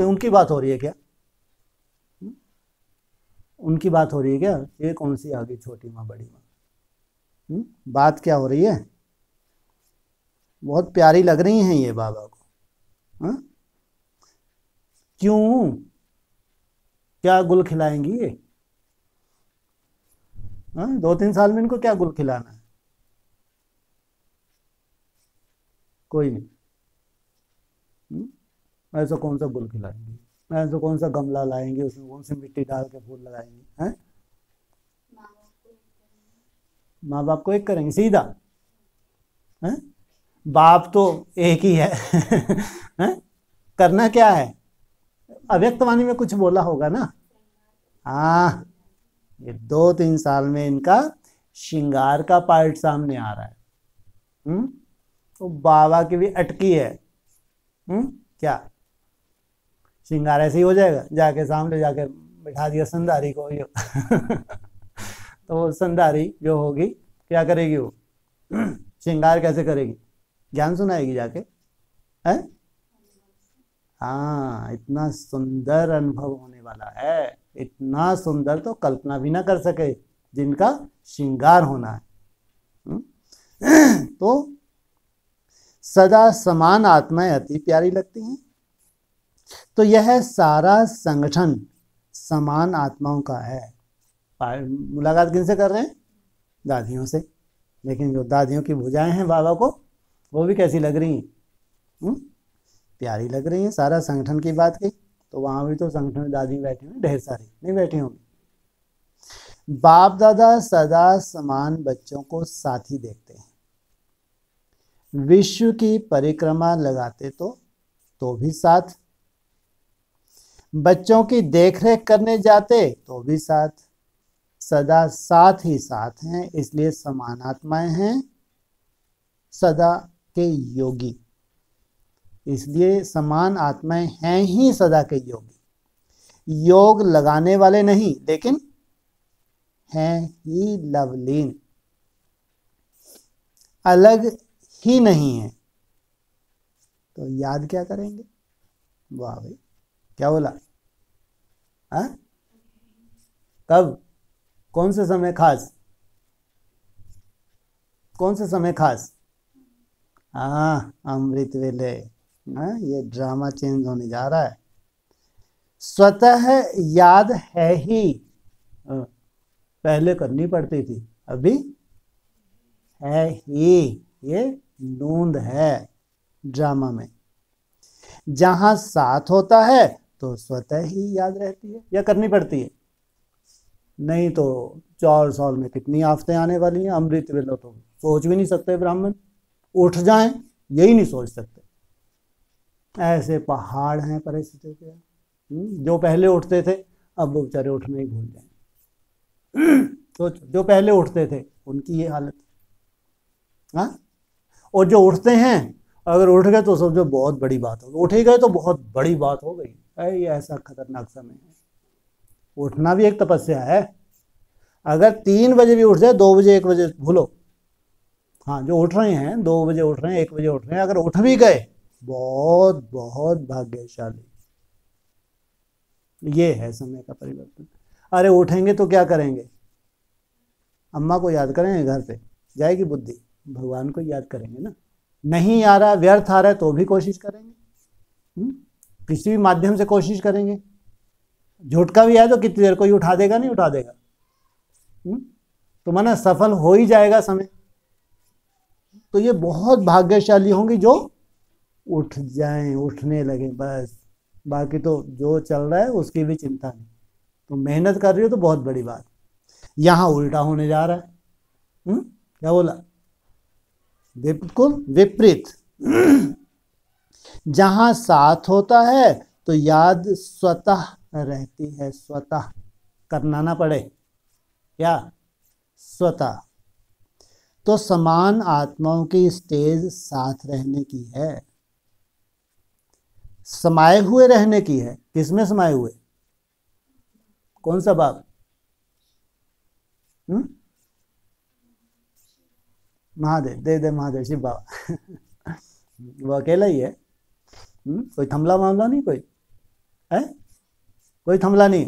S1: उनकी बात हो रही है क्या? उनकी बात हो रही है क्या? ये कौन सी आ गई छोटी माँ बड़ी माँ? बात क्या हो रही है? बहुत प्यारी लग रही हैं ये बाबा को। हा? क्यों? क्या गुल खिलाएंगी ये? 2-3 साल में इनको क्या गुल खिलाना है? कोई नहीं। ऐसा कौन सा गुल खिलाएंगे? ऐसा कौन सा गमला लाएंगे, उसमें कौन सी मिट्टी डाल के फूल लगाएंगे? हैं? माँ बाप को एक करेंगे सीधा? हैं? बाप तो एक ही है। हैं? करना क्या है? अव्यक्त वाणी में कुछ बोला होगा ना? हाँ, ये 2-3 साल में इनका श्रृंगार का पार्ट सामने आ रहा है। तो बाबा की भी अटकी है। क्या श्रृंगार ऐसे ही हो जाएगा? जाके सामने जाके बिठा दिया संधारी को। तो वो संधारी जो होगी क्या करेगी? वो श्रृंगार कैसे करेगी? ज्ञान सुनाएगी जाके, है? हाँ, इतना सुंदर अनुभव होने वाला है, इतना सुंदर तो कल्पना भी ना कर सके जिनका श्रृंगार होना है। तो सदा समान आत्माएं अति प्यारी लगती हैं। तो यह सारा संगठन समान आत्माओं का है। मुलाकात किनसे कर रहे हैं? दादियों से। लेकिन जो दादियों की भुजाएं हैं बाबा को, वो भी कैसी लग रही हैं? प्यारी लग रही हैं। सारा संगठन की बात की तो वहां भी तो संगठन में दादी बैठी हुई ढेर सारी, नहीं बैठी होंगी। बाप दादा सदा समान बच्चों को साथी देखते हैं। विश्व की परिक्रमा लगाते तो भी साथ, बच्चों की देखरेख करने जाते तो भी साथ, सदा साथ ही साथ हैं। इसलिए समान आत्माएं हैं, सदा के योगी। इसलिए समान आत्माएं हैं ही सदा के योगी। योग लगाने वाले नहीं, लेकिन हैं ही लवलीन। अलग ही नहीं है, तो याद क्या करेंगे? वाह भाई, क्या बोला? हाँ, कब? कौन से समय खास? कौन से समय खास? हाँ, अमृत वेले। हाँ, ये ड्रामा चेंज होने जा रहा है। स्वतः याद है ही, पहले करनी पड़ती थी, अभी है ही, ये नूंद है ड्रामा में। जहां साथ होता है तो स्वतः ही याद रहती है, या करनी पड़ती है? नहीं तो 4 साल में कितनी आफतें आने वाली हैं। अमृत वेला तो सोच भी नहीं सकते ब्राह्मण, उठ जाएं यही नहीं सोच सकते। ऐसे पहाड़ हैं परिस्थितियों के। जो पहले उठते थे अब वो बेचारे उठना ही भूल जाए। तो जो पहले उठते थे उनकी ये हालत। हाँ, और जो उठते हैं, अगर उठ गए तो समझो बहुत बड़ी बात हो गई, उठ ही गए तो बहुत बड़ी बात हो गई। ये ऐसा खतरनाक समय है। उठना भी एक तपस्या है। अगर 3 बजे भी उठ जाए, 2 बजे 1 बजे भूलो। हाँ, जो उठ रहे हैं 2 बजे उठ रहे हैं, 1 बजे उठ रहे हैं, अगर उठ भी गए बहुत बहुत भाग्यशाली। ये है समय का परिवर्तन। अरे उठेंगे तो क्या करेंगे? अम्मा को याद करेंगे, घर पे जाएगी बुद्धि, भगवान को याद करेंगे ना। नहीं आ रहा, व्यर्थ आ रहा है तो भी कोशिश करेंगे, किसी भी माध्यम से कोशिश करेंगे। झुटका भी है तो कितनी देर, कोई उठा देगा? नहीं उठा देगा। तो माना सफल हो ही जाएगा समय। तो ये बहुत भाग्यशाली होंगे जो उठ जाएं, उठने लगे बस। बाकी तो जो चल रहा है उसकी भी चिंता नहीं। तो मेहनत कर रही हो तो बहुत बड़ी बात। यहां उल्टा होने जा रहा है। क्या बोला? बिल्कुल विपरीत। जहां साथ होता है तो याद स्वतः रहती है, स्वतः, करना ना पड़े, क्या? स्वतः। तो समान आत्माओं की स्टेज साथ रहने की है, समाये हुए रहने की है। किसमें समाये हुए? कौन सा बाब? महादेव, दे दे महादेव, शिव बाबा। वो अकेला ही है। कोई थमला मामला नहीं, कोई है? कोई थमला नहीं।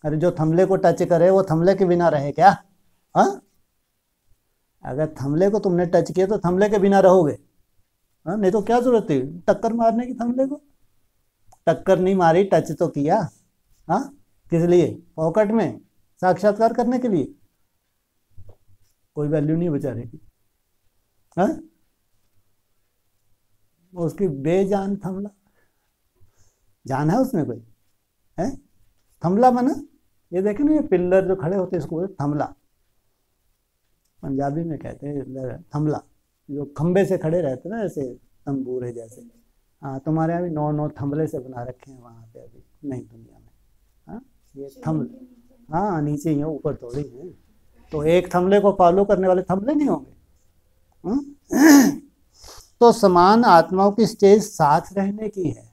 S1: अरे जो थमले को टच करे वो थमले के बिना रहे क्या? हाँ, अगर थमले को तुमने टच किया तो थमले के बिना रहोगे? हाँ, नहीं तो क्या जरूरत थी टक्कर मारने की थमले को? टक्कर नहीं मारी, टच तो किया। हाँ, किस लिए? पॉकेट में साक्षात्कार करने के लिए। कोई वैल्यू नहीं बेचारे की। हाँ, उसकी बेजान थमला। जान है उसमें कोई? है थमला माना? ये देखे ना, ये पिल्लर जो खड़े होते हैं इसको थमला, पंजाबी में कहते हैं थमला। जो खंबे से खड़े रहते हैं ना, ऐसे तंबूरे जैसे। हाँ, तुम्हारे यहाँ भी 9 थमले से बना रखे हैं वहाँ पे अभी नई दुनिया में। हाँ, ये थमले, हाँ नीचे ही है, ऊपर थोड़ी है। तो एक थमले को फॉलो करने वाले थमले नहीं होंगे। तो समान आत्माओं की स्टेज साथ रहने की है।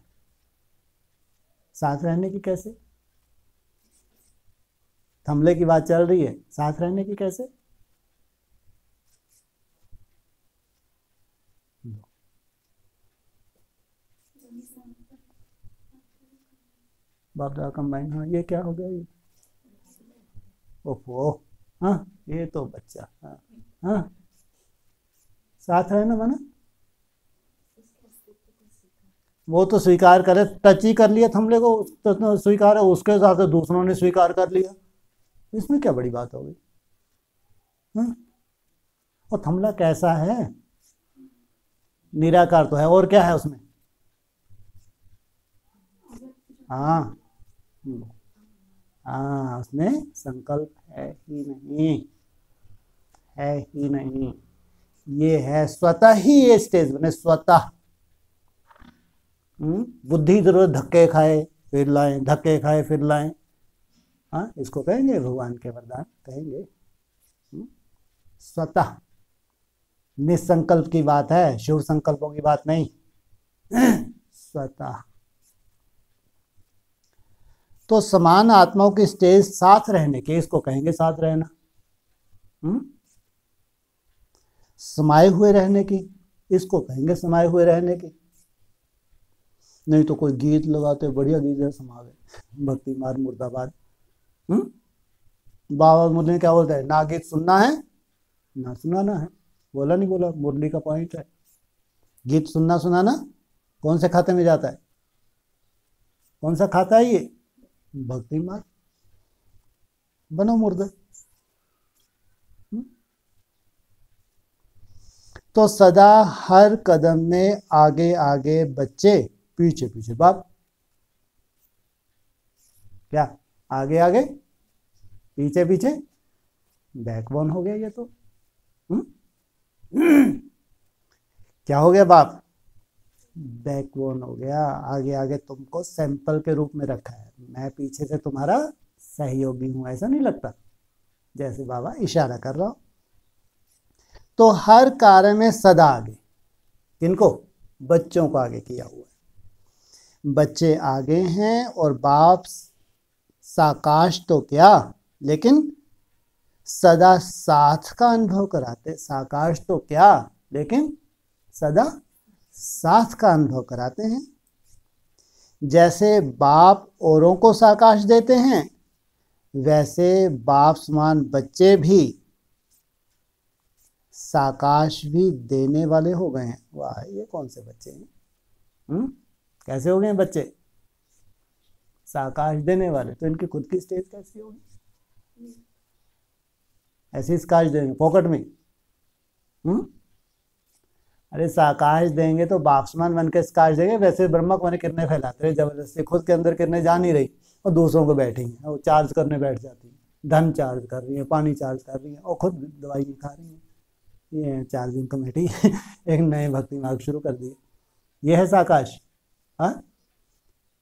S1: साथ रहने की कैसे? थमले की बात चल रही है, साथ रहने की कैसे? बाप कंबाइन। हाँ, ये क्या हो गया ये? ओहो, हाँ ये तो बच्चा। हाँ हाँ, साथ रहना माना वो तो स्वीकार करे, टच ही कर लिया थमले को तो स्वीकार है, उसके साथ दूसरों ने स्वीकार कर लिया, इसमें क्या बड़ी बात हो गई? हाँ? और थमला कैसा है? निराकार तो है, और क्या है उसमें? हाँ हाँ, उसमें संकल्प है ही नहीं, है ही नहीं। ये है स्वतः ही, ये स्टेज बने स्वतः। बुद्धि जरूर धक्के खाए फिर लाए, धक्के खाए फिर लाए। हाँ, इसको कहेंगे भगवान के वरदान, कहेंगे। स्वतः निसंकल्प की बात है, शुभ संकल्पों की बात नहीं। स्वतः। तो समान आत्माओं की स्टेज साथ रहने के, इसको कहेंगे साथ रहना। समाये हुए रहने की, इसको कहेंगे समाये हुए रहने की। नहीं तो कोई गीत लगाते, बढ़िया गीत है, समा गए, भक्ति मार्ग मुर्दाबाद। बाबा मुरली क्या बोलते हैं, ना गीत सुनना है ना सुनाना है। बोला नहीं बोला, मुरली का पॉइंट है। गीत सुनना सुनाना कौन से खाते में जाता है, कौन सा खाता है ये, भक्ति मार्ग। बनो मुर्दा। तो सदा हर कदम में आगे आगे बच्चे, पीछे पीछे बाप। क्या आगे आगे पीछे पीछे, बैकबोन हो गया ये तो। क्या हो गया बाप, बैकबोन हो गया। आगे आगे तुमको सैंपल के रूप में रखा है, मैं पीछे से तुम्हारा सहयोगी हूं, ऐसा नहीं लगता, जैसे बाबा इशारा कर रहा हो। तो हर कार्य में सदा आगे, किनको, बच्चों को आगे किया हुआ है। बच्चे आगे हैं और बाप साकाश तो क्या, लेकिन सदा साथ का अनुभव कराते। साकाश तो क्या, लेकिन सदा साथ का अनुभव कराते हैं। जैसे बाप औरों को साकाश देते हैं, वैसे बाप समान बच्चे भी साकाश भी देने वाले हो गए हैं। वाह, ये कौन से बच्चे हैं, कैसे हो गए बच्चे साकाश देने वाले। तो इनकी खुद की स्टेज कैसी होगी, ऐसी साकाश देंगे पॉकेट में। अरे साकाश देंगे तो बापसमान बन के साकाश देंगे, वैसे ब्रह्मक मैंने किरणें फैलाते रहे जबरदस्ती, खुद के अंदर किरणें जा नहीं रही और दूसरों को बैठेंगे, वो चार्ज करने बैठ जाती है, धन चार्ज कर रही है, पानी चार्ज कर रही है, और खुद दवाई नहीं खा रही है। ये चार्जिंग कमेटी एक नए भक्ति मार्ग शुरू कर दिए, ये है साकाश। हाँ,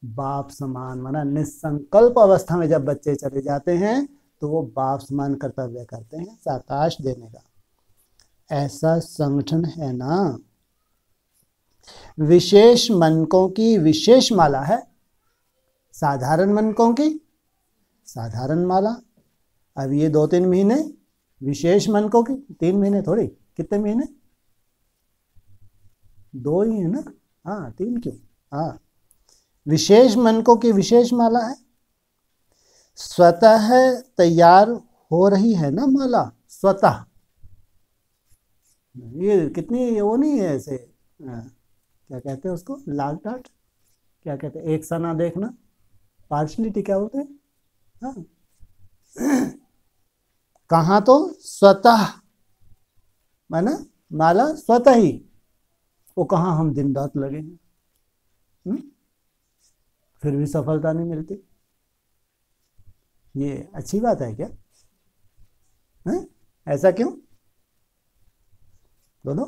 S1: बाप समान माना निसंकल्प अवस्था में जब बच्चे चले जाते हैं तो वो बाप समान कर्तव्य करते हैं साकाश देने का। ऐसा संगठन है ना। विशेष मनकों की विशेष माला है, साधारण मनकों की साधारण माला। अब ये 2-3 महीने विशेष मनकों की, 3 महीने थोड़ी, कितने महीने, 2 ही है ना। हाँ 3 क्यों, हाँ विशेष मनकों की विशेष माला है। स्वतः तैयार हो रही है ना माला, स्वतः। ये कितनी वो नहीं है ऐसे, क्या कहते हैं उसको, लाल टाट क्या कहते हैं, एक सा ना देखना, पार्शलिटी क्या होते हैं। हाँ कहाँ तो स्वतः माना माला स्वतः ही, वो कहाँ हम दिन रात लगे हैं, फिर भी सफलता नहीं मिलती। ये अच्छी बात है क्या, है? ऐसा क्यों बोलो,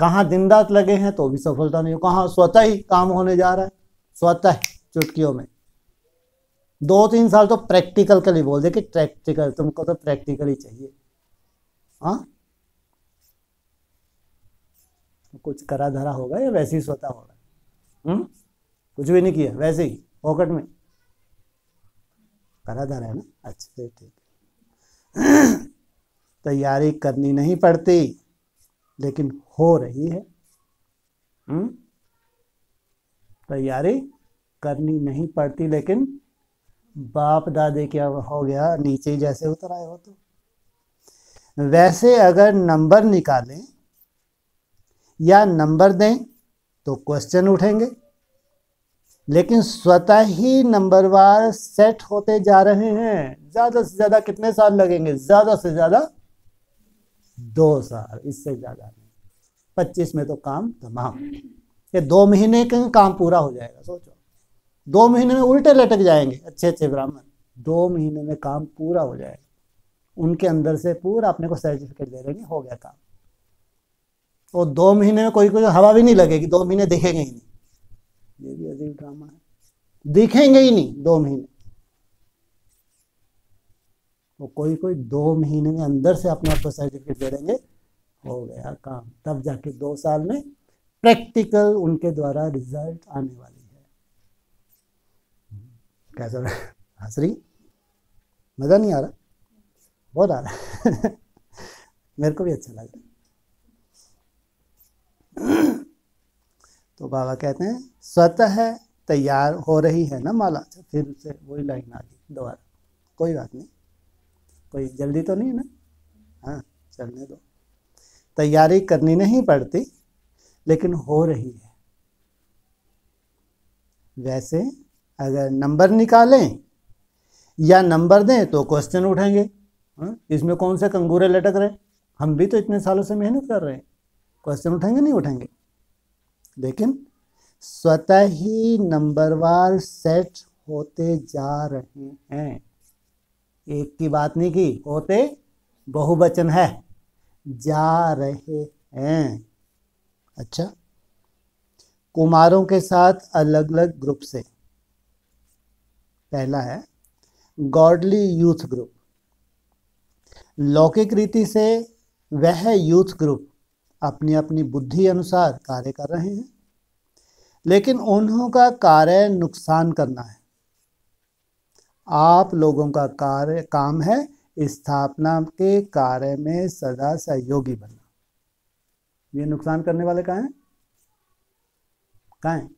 S1: कहाँ दिन रात लगे हैं तो भी सफलता नहीं हो, कहाँ स्वतः ही काम होने जा रहा है, स्वतः चुटकियों में। 2-3 साल तो प्रैक्टिकल के लिए बोल दे कि प्रैक्टिकल, तुमको तो प्रैक्टिकल ही चाहिए। हाँ कुछ करा धरा होगा या वैसे ही स्वतः होगा, कुछ भी नहीं किया, वैसे ही पॉकेट में करा धरा है ना। अच्छा ठीक है। तैयारी करनी नहीं पड़ती लेकिन हो रही है। तैयारी करनी नहीं पड़ती लेकिन बाप दादे क्या हो गया, नीचे जैसे उतर आए हो। तो वैसे अगर नंबर निकालें या नंबर दें तो क्वेश्चन उठेंगे, लेकिन स्वतः ही नंबरवार सेट होते जा रहे हैं। ज्यादा से ज्यादा कितने साल लगेंगे, ज्यादा से ज्यादा 2 साल, इससे ज्यादा नहीं। 25 में तो काम तमाम, ये 2 महीने का काम पूरा हो जाएगा। सोचो 2 महीने में उल्टे लटक जाएंगे अच्छे ब्राह्मण, 2 महीने में काम पूरा हो जाएगा। उनके अंदर से पूरा अपने को सर्टिफिकेट दे देंगे, हो गया काम। और 2 महीने में कोई हवा भी नहीं लगेगी, 2 महीने दिखेंगे ही नहीं। ये भी अजीब ड्रामा है, दिखेंगे ही नहीं 2 महीने। तो कोई 2 महीने में अंदर से अपने आप को सर्टिफिकेट दे देंगे, हो गया काम। तब जाके 2 साल में प्रैक्टिकल उनके द्वारा रिजल्ट आने वाली है। कैसा हंस रही, मजा नहीं आ रहा, बहुत आ रहा है। मेरे को भी अच्छा लग रहा है। तो बाबा कहते हैं स्वतः तैयार हो रही है ना माला। अच्छा, फिर से वही लाइन आ गई दोबारा, कोई बात नहीं, कोई जल्दी तो नहीं है ना, हाँ चलने दो। तैयारी करनी नहीं पड़ती लेकिन हो रही है। वैसे अगर नंबर निकालें या नंबर दें तो क्वेश्चन उठेंगे। इसमें कौन से कंगूरे लटक रहे, हम भी तो इतने सालों से मेहनत कर रहे हैं, क्वेश्चन उठेंगे नहीं उठेंगे। लेकिन स्वतः ही नंबरवार सेट होते जा रहे हैं। एक की बात नहीं की, होते बहुवचन है, जा रहे हैं। अच्छा, कुमारों के साथ अलग अलग ग्रुप से। पहला है गॉडली यूथ ग्रुप। लौकिक रीति से वह यूथ ग्रुप अपनी अपनी बुद्धि अनुसार कार्य कर रहे हैं, लेकिन उन्हों का कार्य नुकसान करना है। आप लोगों का कार्य काम है स्थापना के कार्य में सदा सहयोगी बनना। ये नुकसान करने वाले कहाँ हैं? कहाँ हैं?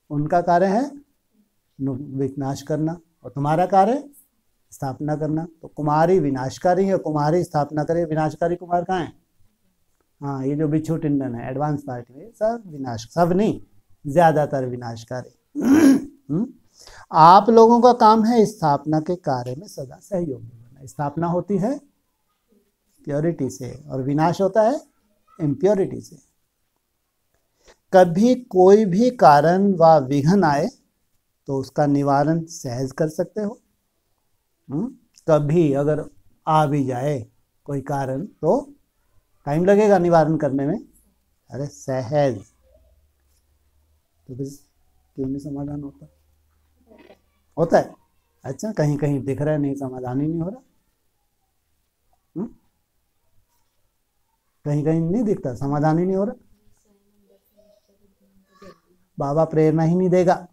S1: उनका कार्य है विनाश करना और तुम्हारा कार्य स्थापना करना। तो कुमारी विनाशकारी है, कुमारी स्थापना करे। विनाशकारी कुमार कहाँ है? हाँ, ये जो बिच्छू टिंडन है एडवांस पार्टी में, सब विनाश, सब नहीं ज्यादातर विनाशकारी। आप लोगों का काम है स्थापना के कार्य में सदा सहयोगी बनना। स्थापना होती है प्योरिटी से और विनाश होता है इम्प्योरिटी से। कभी कोई भी कारण व विघ्न आए तो उसका निवारण सहज कर सकते हो। कभी अगर आ भी जाए कोई कारण तो टाइम लगेगा निवारण करने में, अरे सहज। तो फिर क्यों नहीं समाधान होता? होता है। अच्छा, कहीं कहीं दिख रहा है नहीं, समाधान ही नहीं हो रहा। कहीं कहीं नहीं दिखता, समाधान ही नहीं हो रहा। बाबा प्रेरणा ही नहीं देगा,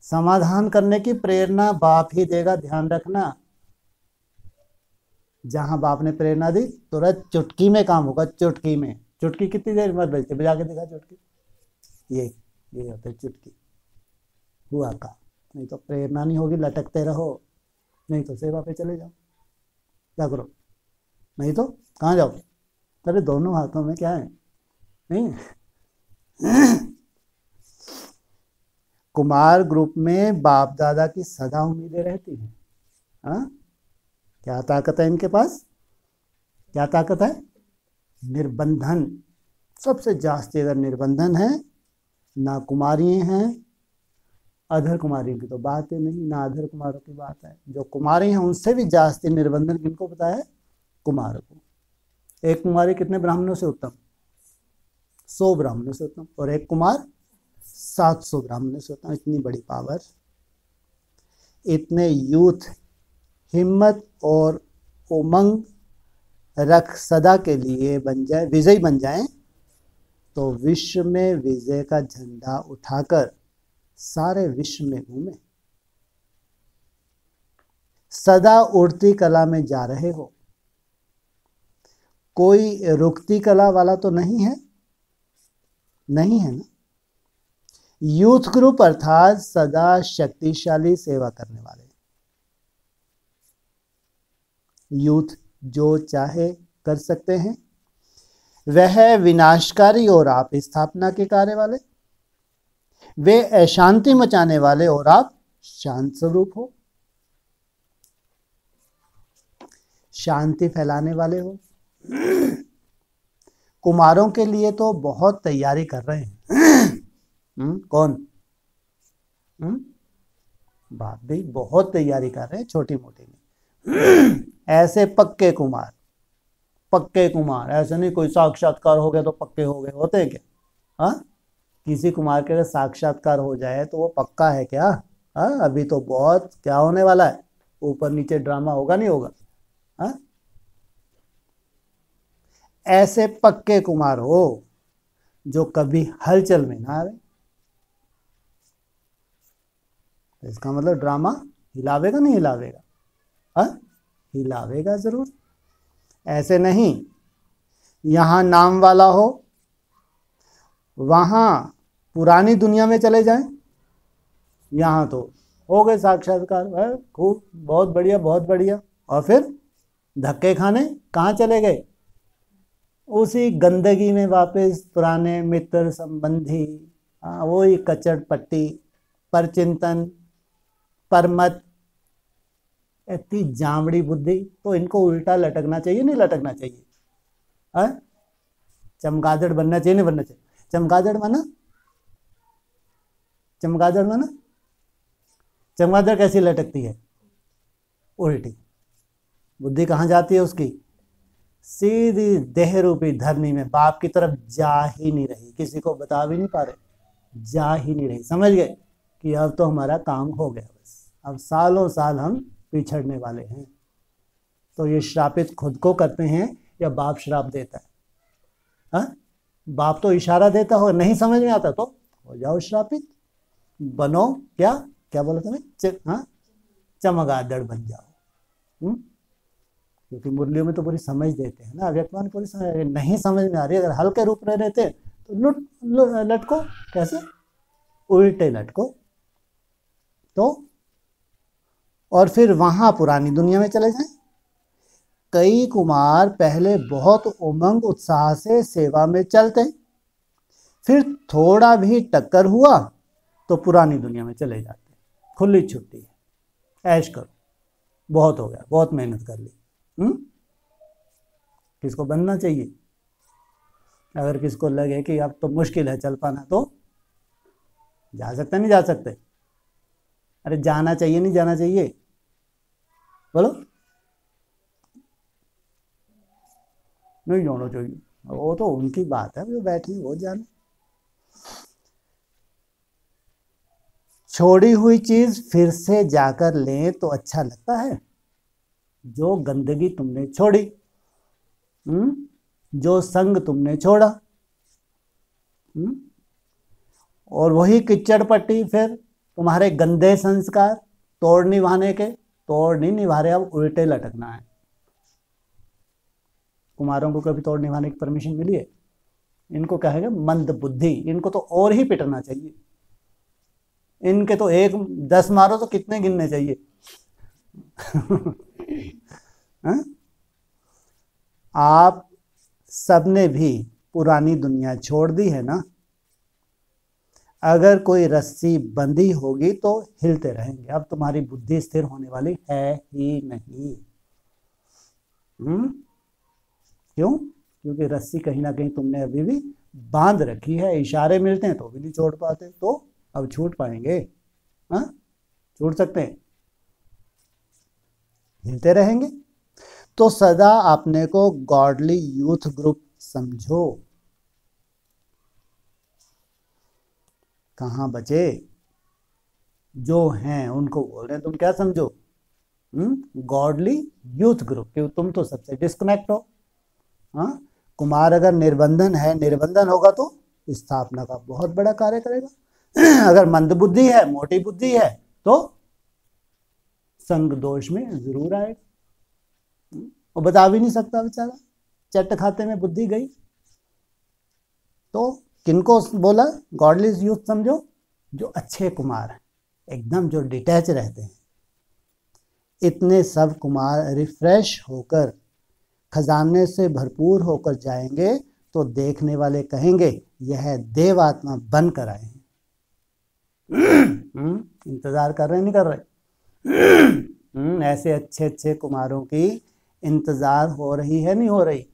S1: समाधान करने की प्रेरणा बाप ही देगा, ध्यान रखना। जहां बाप ने प्रेरणा दी तुरंत चुटकी में काम होगा, चुटकी में। चुटकी कितनी देर में बजती, बजा के दिखा चुटकी। ये होता है चुटकी, हुआ का। नहीं तो प्रेरणा नहीं होगी, लटकते रहो, नहीं तो सेवा पे चले जाओ। क्या करो? नहीं तो कहाँ जाओ? अरे दोनों हाथों में क्या है? नहीं कुमार ग्रुप में बाप दादा की सदा उम्मीदें रहती हैं। हाँ, क्या ताकत है इनके पास? क्या ताकत है? निर्बंधन। सबसे जास्ती अगर निर्बंधन है, ना कुमारी हैं, अधर कुमारियों की तो बात ही नहीं, ना अधर कुमारों की बात है। जो कुमारी हैं उनसे भी जास्ती निर्बंधन किनको पता है? कुमार को। एक कुमारी कितने ब्राह्मणों से उत्तम? 100 ब्राह्मणों से उत्तम। और एक कुमार 700 ब्राह्मणों से उत्तम। इतनी बड़ी पावर, इतने यूथ हिम्मत और उमंग रख सदा के लिए बन जाए, विजयी बन जाएं, तो विश्व में विजय का झंडा उठाकर सारे विश्व में घूमे। सदा उड़ती कला में जा रहे हो, कोई रुकती कला वाला तो नहीं है? नहीं है ना। यूथ ग्रुप अर्थात सदा शक्तिशाली सेवा करने वाले। यूथ जो चाहे कर सकते हैं। वह विनाशकारी और आप स्थापना के कार्य वाले। वे अशांति मचाने वाले और आप शांत स्वरूप हो, शांति फैलाने वाले हो। कुमारों के लिए तो बहुत तैयारी कर रहे हैं। कौन? बाप भी बहुत तैयारी कर रहे हैं, छोटी मोटी नहीं। ऐसे पक्के कुमार, पक्के कुमार, ऐसे नहीं कोई साक्षात्कार हो गया तो पक्के हो गए, होते हैं क्या? हाँ, किसी कुमार के अगर साक्षात्कार हो जाए तो वो पक्का है क्या? हाँ, अभी तो बहुत क्या होने वाला है, ऊपर नीचे ड्रामा होगा नहीं होगा। हाँ, ऐसे पक्के कुमार हो जो कभी हलचल में ना आवे। इसका मतलब ड्रामा हिलावेगा नहीं हिलावेगा? हाँ, हिलावेगा जरूर। ऐसे नहीं, यहाँ नाम वाला हो, वहाँ पुरानी दुनिया में चले जाएं, यहाँ तो हो गए साक्षात्कार, खूब, बहुत बढ़िया बहुत बढ़िया, और फिर धक्के खाने कहाँ चले गए? उसी गंदगी में वापस, पुराने मित्र संबंधी, वही कचड़ पट्टी, पर चिंतन, पर मत, इतनी जामड़ी बुद्धि। तो इनको उल्टा लटकना चाहिए नहीं लटकना चाहिए? चमगादड़ बनना चाहिए नहीं बनना चाहिए? चमगादड़ माना, चमगादड़ माना, चमगादड़ कैसी लटकती है? उल्टी। बुद्धि कहाँ जाती है उसकी? सीधी देह रूपी धरनी में, बाप की तरफ जा ही नहीं रही, किसी को बता भी नहीं पा रहे, जा ही नहीं रही। समझ गए कि अब तो हमारा काम हो गया, बस अब सालों साल हम पिछड़ने वाले हैं। तो ये श्रापित खुद को करते हैं या बाप श्राप देता है? हाँ, बाप तो इशारा देता हो, नहीं समझ में आता तो हो जाओ श्रापित, बनो क्या क्या बोला तुम्हें? हाँ, चमगादड़ बन जाओ। क्योंकि मुरलियों में तो पूरी समझ देते हैं ना, अव्यक्तवान पूरी समझ, नहीं समझ में आ रही, अगर हल्के रूप में रहते तो लटको, कैसे? उल्टे लटको। तो और फिर वहां पुरानी दुनिया में चले जाएं। कई कुमार पहले बहुत उमंग उत्साह से सेवा में चलते, फिर थोड़ा भी टक्कर हुआ तो पुरानी दुनिया में चले जाते। खुली छुट्टी है, ऐश करो, बहुत हो गया, बहुत मेहनत कर ली। किसको बनना चाहिए? अगर किसको लगे कि अब तो मुश्किल है चल पाना, तो जा सकते नहीं जा सकते? अरे जाना चाहिए नहीं जाना चाहिए? बोलो। नहीं जाना चाहिए, वो तो उनकी बात है, जो बैठी वो जाने। छोड़ी हुई चीज फिर से जाकर लें तो अच्छा लगता है। जो गंदगी तुमने छोड़ी, जो संग तुमने छोड़ा, और वही किच्चड़ पट्टी, फिर तुम्हारे गंदे संस्कार तोड़ निभाने के, तोड़ नहीं निभा रहे, अब उल्टे लटकना है। कुमारों को कभी तोड़ निभाने की परमिशन मिली है? इनको कहेंगे मंद बुद्धि, इनको तो और ही पिटना चाहिए। इनके तो 1 10 मारो तो कितने गिनने चाहिए? आप सबने भी पुरानी दुनिया छोड़ दी है ना। अगर कोई रस्सी बंधी होगी तो हिलते रहेंगे, अब तुम्हारी बुद्धि स्थिर होने वाली है ही नहीं। क्यों? क्योंकि रस्सी कहीं ना कहीं तुमने अभी भी बांध रखी है, इशारे मिलते हैं तो भी नहीं छोड़ पाते, तो अब छूट पाएंगे? हाँ, छूट सकते हैं? हिलते रहेंगे। तो सदा अपने को गॉडली यूथ ग्रुप समझो। कहाँ बचे? जो हैं उनको बोल रहे हैं, तुम क्या समझो? गॉडली यूथ ग्रुप, क्यों? तुम तो सबसे डिस्कनेक्ट हो। हाँ, कुमार अगर निर्बंधन है, निर्बंधन होगा तो स्थापना का बहुत बड़ा कार्य करेगा। अगर मंद बुद्धि है, मोटी बुद्धि है, तो संग दोष में जरूर आएगा। वो बता भी नहीं सकता बेचारा, चट खाते में बुद्धि गई। तो किनको बोला गॉडली यूथ समझो? जो अच्छे कुमार हैं, एकदम जो डिटैच रहते हैं। इतने सब कुमार रिफ्रेश होकर खजाने से भरपूर होकर जाएंगे तो देखने वाले कहेंगे यह देव आत्मा बनकर आए हैं। इंतजार कर रहे नहीं कर रहे? ऐसे अच्छे अच्छे कुमारों की इंतजार हो रही है नहीं हो रही?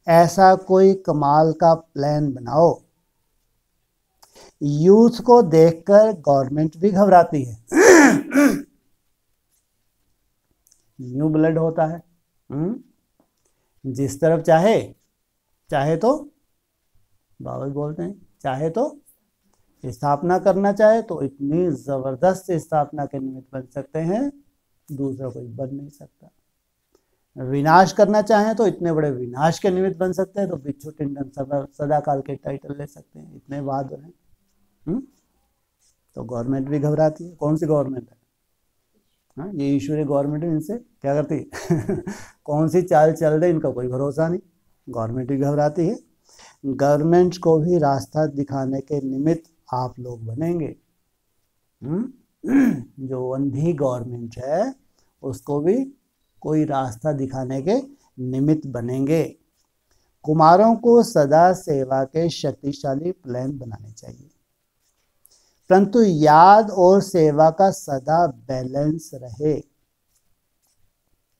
S1: ऐसा कोई कमाल का प्लान बनाओ। यूथ को देखकर गवर्नमेंट भी घबराती है। न्यू ब्लड होता है, जिस तरफ चाहे तो बाबा बोलते हैं, चाहे तो स्थापना करना चाहे तो इतनी जबरदस्त स्थापना के निमित्त बन सकते हैं, दूसरा कोई बन नहीं सकता। विनाश करना चाहें तो इतने बड़े विनाश के निमित्त बन सकते हैं, तो बिच्छू टिंडन सदा काल के टाइटल ले सकते हैं, इतने बहादुर हैं। तो गवर्नमेंट भी घबराती है। कौन सी गवर्नमेंट है? हाँ, ये ईश्वरीय गवर्नमेंट इनसे क्या करती कौन सी चाल चल दे इनका कोई भरोसा नहीं, गवर्नमेंट भी घबराती है। गवर्नमेंट को भी रास्ता दिखाने के निमित्त आप लोग बनेंगे। जो अंधी गवर्नमेंट है उसको भी कोई रास्ता दिखाने के निमित्त बनेंगे। कुमारों को सदा सेवा के शक्तिशाली प्लान बनाने चाहिए, परंतु याद और सेवा का सदा बैलेंस रहे।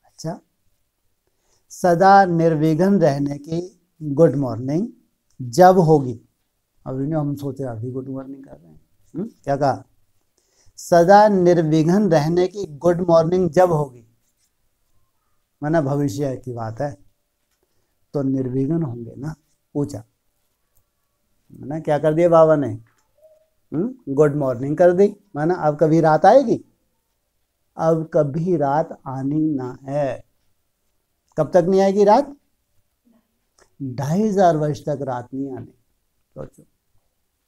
S1: अच्छा, सदा निर्विघ्न रहने की गुड मॉर्निंग जब होगी, अभी हम सोचे अभी गुड मॉर्निंग कर रहे हैं, क्या कहा? सदा निर्विघ्न रहने की गुड मॉर्निंग जब होगी, माना भविष्य की बात है, तो निर्विघ्न होंगे ना। पूछा माना क्या कर दिया बाबा ने? गुड मॉर्निंग कर दी, माना अब कभी रात आएगी? अब कभी रात आनी ना है। कब तक नहीं आएगी रात? 2500 वर्ष तक रात नहीं आने। सोचो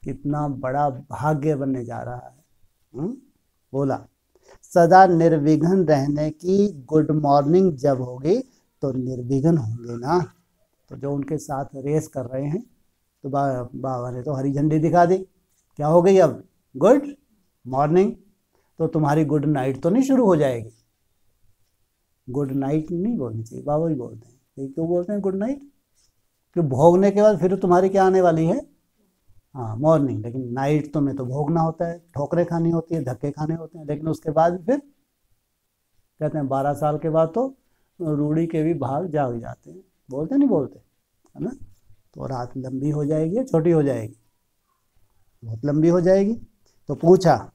S1: कितना बड़ा भाग्य बनने जा रहा है। बोला सदा निर्विघ्न रहने की गुड मॉर्निंग जब होगी तो निर्विघ्न होंगे ना। तो जो उनके साथ रेस कर रहे हैं तो बाबा ने तो हरी झंडी दिखा दी, क्या हो गई अब? Good morning. तो तुम्हारी गुड नाइट तो नहीं शुरू हो जाएगी? गुड नाइट नहीं बोलनी चाहिए, बाबा ही बोलते हैं। क्यों बोलते हैं गुड नाइट? कि भोगने के बाद फिर तुम्हारी क्या आने वाली है? हाँ, मॉर्निंग। लेकिन नाइट तो में तो भोगना होता है, ठोकरें खानी होती है, धक्के खाने होते हैं। लेकिन उसके बाद फिर कहते हैं 12 साल के बाद तो रूढ़ी के भी भाग जाग जाते हैं। बोलते नहीं बोलते, है ना? तो रात लंबी हो जाएगी या छोटी हो जाएगी? बहुत लंबी हो जाएगी। तो पूछा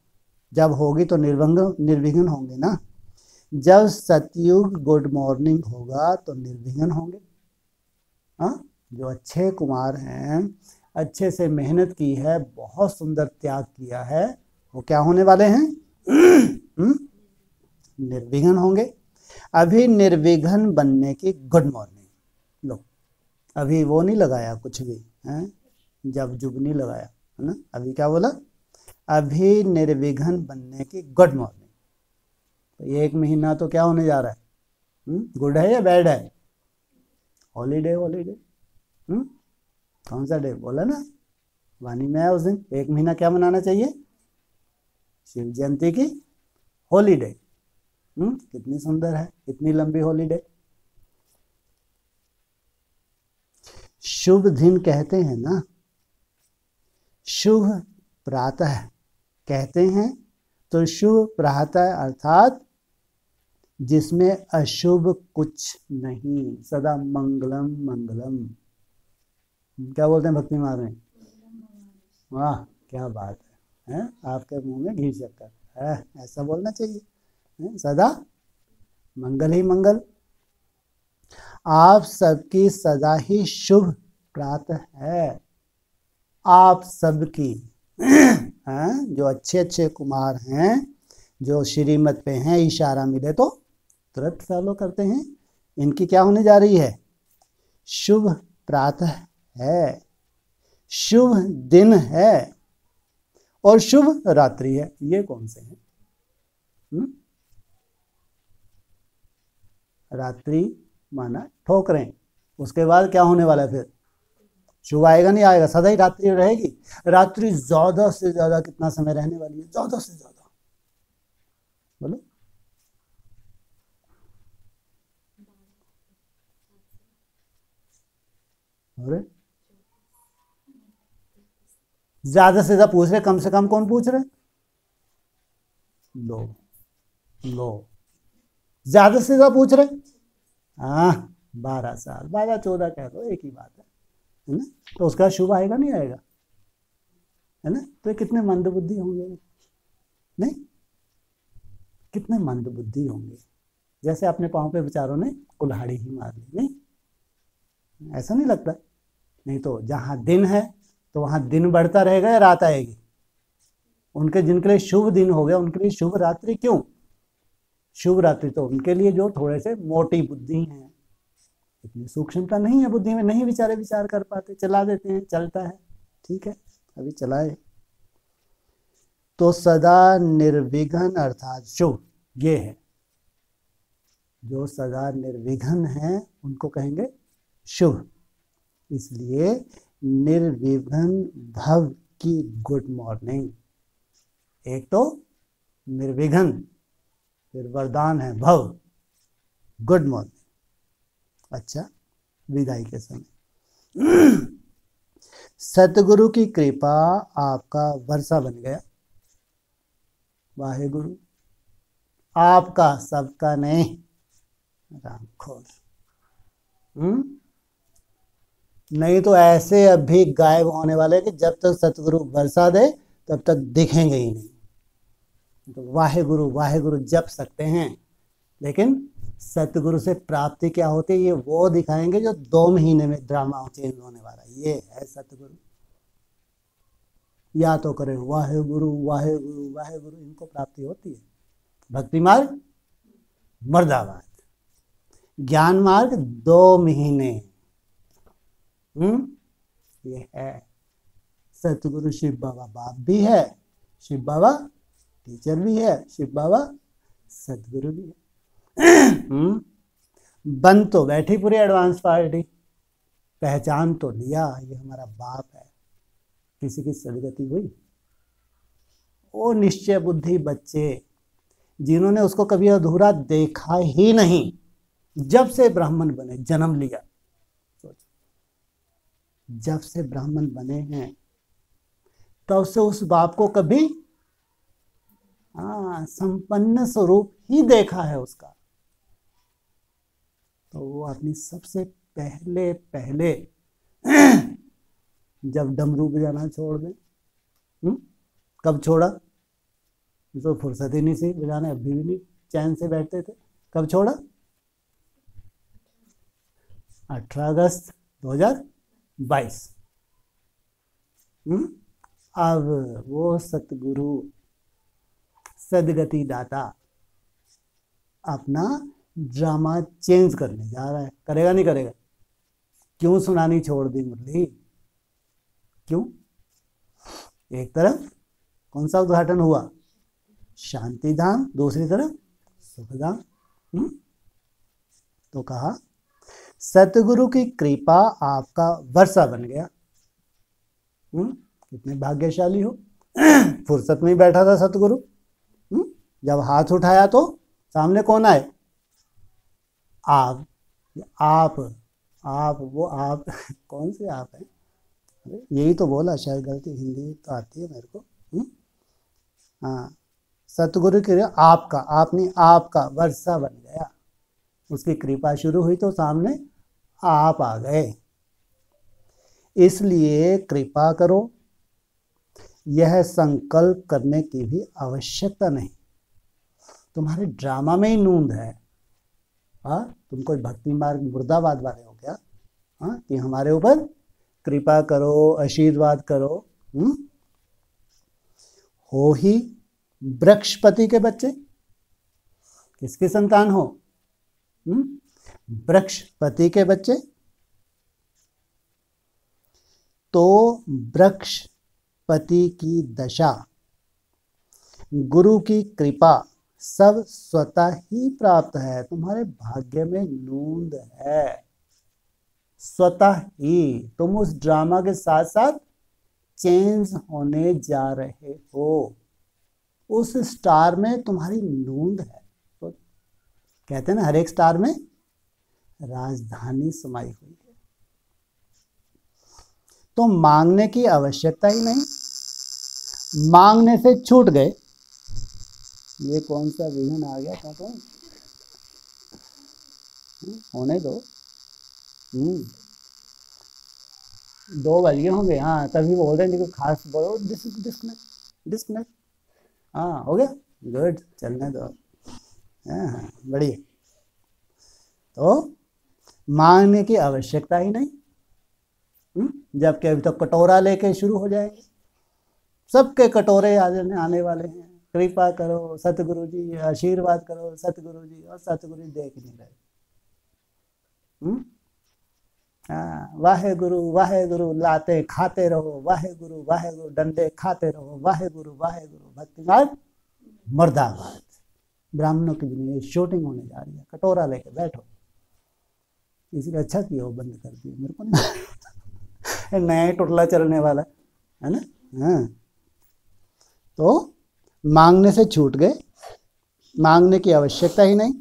S1: जब होगी तो निर्विघ्न होंगे ना। जब सतयुग गुड मॉर्निंग होगा तो निर्विघ्न होंगे। हाँ, जो अच्छे कुमार हैं, अच्छे से मेहनत की है, बहुत सुंदर त्याग किया है, वो क्या होने वाले हैं? निर्विघ्न होंगे। अभी निर्विघ्न बनने की गुड मॉर्निंग लो। अभी वो नहीं लगाया कुछ भी, हैं? जब जुग नहीं लगाया, है ना? अभी क्या बोला? अभी निर्विघ्न बनने की गुड मॉर्निंग। तो ये 1 महीना तो क्या होने जा रहा है? गुड है या बैड है? हॉलीडे। हॉलीडे कौन सा डे बोला ना? वाणी में आया उस दिन 1 महीना क्या मनाना चाहिए? शिव जयंती की हॉलीडे। कितनी सुंदर है, कितनी लंबी हॉलीडे। शुभ दिन कहते हैं ना, शुभ प्रातः कहते हैं। तो शुभ प्रातः अर्थात जिसमें अशुभ कुछ नहीं, सदा मंगलम मंगलम। क्या बोलते हैं भक्ति मार्ग में? वाह क्या बात है, आपके मुंह में घी शक्कर है, ऐसा बोलना चाहिए, है? सदा मंगल ही मंगल। आप सबकी सदा ही शुभ प्रातः है, आप सबकी। जो अच्छे अच्छे कुमार हैं, जो श्रीमत पे हैं, इशारा मिले तो तुरंत फॉलो करते हैं, इनकी क्या होने जा रही है? शुभ प्रातः है, शुभ दिन है और शुभ रात्रि है। ये कौन से हैं? रात्रि माना ठोकरें, उसके बाद क्या होने वाला है? फिर शुभ आएगा नहीं आएगा? सदा ही रात्रि रहेगी। रात्रि ज्यादा से ज्यादा कितना समय रहने वाली है? ज्यादा से ज्यादा बोलो। अरे ज्यादा से ज्यादा पूछ रहे, कम से कम कौन पूछ रहे? लो लो, ज्यादा से ज्यादा पूछ रहे। हाँ, 12 साल, 12 14 कह दो, एक ही बात है ना? तो उसका शुभ आएगा नहीं आएगा, है ना? तो कितने मंद बुद्धि होंगे, नहीं? कितने मंद बुद्धि होंगे। जैसे अपने पाँव पे बेचारों ने कुल्हाड़ी ही मार ली, नहीं? ऐसा नहीं लगता? नहीं तो जहाँ दिन है तो वहाँ दिन बढ़ता रहेगा या रात आएगी? उनके जिनके लिए शुभ दिन हो गया उनके लिए शुभ रात्रि क्यों? शुभ रात्रि तो उनके लिए जो थोड़े से मोटी बुद्धि हैं, इतनी सूक्ष्मता नहीं है बुद्धि में, नहीं बेचारे विचार कर पाते, चला देते हैं, चलता है, ठीक है, अभी चलाए। तो सदा निर्विघ्न अर्थात शुभ ये है। जो सदा निर्विघ्न हैं उनको कहेंगे शुभ। इसलिए निर्विघ्न भव की गुड मॉर्निंग। एक तो निर्विघ्न, फिर वरदान है भव, गुड मॉर्निंग। अच्छा, विदाई के समय सतगुरु की कृपा आपका वर्षा बन गया। वाहेगुरु, आपका, सबका नहीं। राम खोल। नहीं तो ऐसे अभी गायब होने वाले कि जब तक सतगुरु वर्षा दे तब तक दिखेंगे ही नहीं। तो वाहेगुरु वाहेगुरु जप सकते हैं, लेकिन सतगुरु से प्राप्ति क्या होती है ये वो दिखाएंगे जो 2 महीने में ड्रामा चेंज होने वाला है। ये है सतगुरु। या तो करें वाहेगुरु वाहेगुरु वाहेगुरु, इनको प्राप्ति होती है। भक्ति मार्ग मर्दाबाद, ज्ञान मार्ग 2 महीने। ये है। सतगुरु शिव बाबा बाप भी है, शिव बाबा टीचर भी है, शिव बाबा सतगुरु भी है। बन तो बैठी पूरी एडवांस पार्टी, पहचान तो लिया ये हमारा बाप है। किसी की सदगति हुई? वो निश्चय बुद्धि बच्चे जिन्होंने उसको कभी अधूरा देखा ही नहीं, जब से ब्राह्मण बने, जन्म लिया, जब से ब्राह्मण बने हैं तब से उस बाप को कभी संपन्न स्वरूप ही देखा है उसका। तो वो अपनी सबसे पहले जब डमरू बजाना छोड़ दें, कब छोड़ा? तो फुर्सत ही नहीं सी बजाने, अभी भी नहीं चैन से बैठते थे। कब छोड़ा? 18 अगस्त 2022। अब वो सतगुरु सदगति दाता अपना ड्रामा चेंज करने जा रहा है। करेगा नहीं करेगा? क्यों सुनानी छोड़ दी मुरली? क्यों? एक तरफ कौन सा उद्घाटन हुआ? शांति धाम, दूसरी तरफ सुखधाम। तो कहा सतगुरु की कृपा आपका वर्षा बन गया। कितने भाग्यशाली हो। फुर्सत में ही बैठा था सतगुरु। जब हाथ उठाया तो सामने कौन आए? आप। वो आप कौन से आप हैं? यही तो बोला, शायद गलती हिंदी तो आती है मेरे को। हाँ, सतगुरु की आपका, आपने आपका वर्षा बन गया। उसकी कृपा शुरू हुई तो सामने आप आ गए। इसलिए कृपा करो, यह संकल्प करने की भी आवश्यकता नहीं। तुम्हारे ड्रामा में ही नूंद है। तुम कोई भक्ति मार्ग मुर्दाबाद वाले हो क्या? कि हमारे ऊपर कृपा करो, आशीर्वाद करो। हो ही वृक्षपति के बच्चे। किसकी संतान हो? वृक्षपति के बच्चे। तो वृक्षपति की दशा, गुरु की कृपा सब स्वतः ही प्राप्त है। तुम्हारे भाग्य में नूंद है स्वतः ही। तुम उस ड्रामा के साथ साथ चेंज होने जा रहे हो। उस स्टार में तुम्हारी नूंद है। तो कहते हैं ना, हर एक स्टार में राजधानी समाई हुई है। तो मांगने की आवश्यकता ही नहीं। मांगने से छूट गए। ये कौन सा विघन आ गया? तो होने दो। 2 बज गए होंगे। हाँ, तभी बोल रहे हैं। देखो खास बोलो, डिस्कनेक्ट। हाँ, हो गया, गुड, चलने दो। हाँ, बढ़िया। तो मांगने की आवश्यकता ही नहीं। जबकि अभी तक कटोरा लेके शुरू हो जाएंगे। सबके कटोरे आने वाले हैं। कृपा करो सतगुरु जी, आशीर्वाद करो सतगुरु जी, और सतगुरु देख नहीं रहे। वाहेगुरु वाहेगुरु लाते खाते रहो, वाहेगुरु वाहेगुरु डंडे खाते रहो, वाहेगुरु वाहेगुरु। भक्ति मार्ग मर्दाबाद। ब्राह्मणों की दुनिया शूटिंग होने जा रही है, कटोरा लेके बैठो। इसलिए अच्छा किया वो बंद कर दिया, मेरे को नहीं नया ही टुटला चलने वाला है ना। हाँ, तो मांगने से छूट गए, मांगने की आवश्यकता ही नहीं,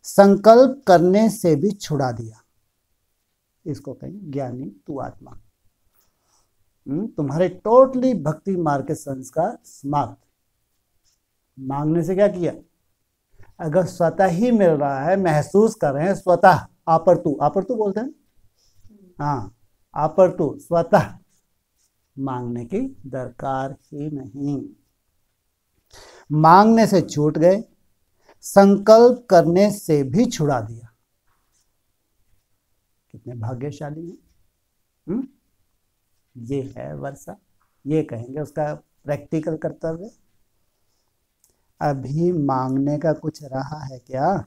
S1: संकल्प करने से भी छुड़ा दिया। इसको कहेंगे ज्ञानी तू आत्मा। तुम्हारे टोटली भक्ति मार्ग के संस्कार समाप्त। मांगने से क्या किया? अगर स्वतः ही मिल रहा है, महसूस कर रहे हैं स्वतः, आपर्तु बोलते हैं, हाँ आपर्तु, स्वतः, मांगने की दरकार ही नहीं। मांगने से छूट गए, संकल्प करने से भी छुड़ा दिया। कितने भाग्यशाली हैं। ये है वर्षा, ये कहेंगे उसका प्रैक्टिकल कर्तव्य। अभी मांगने का कुछ रहा है क्या?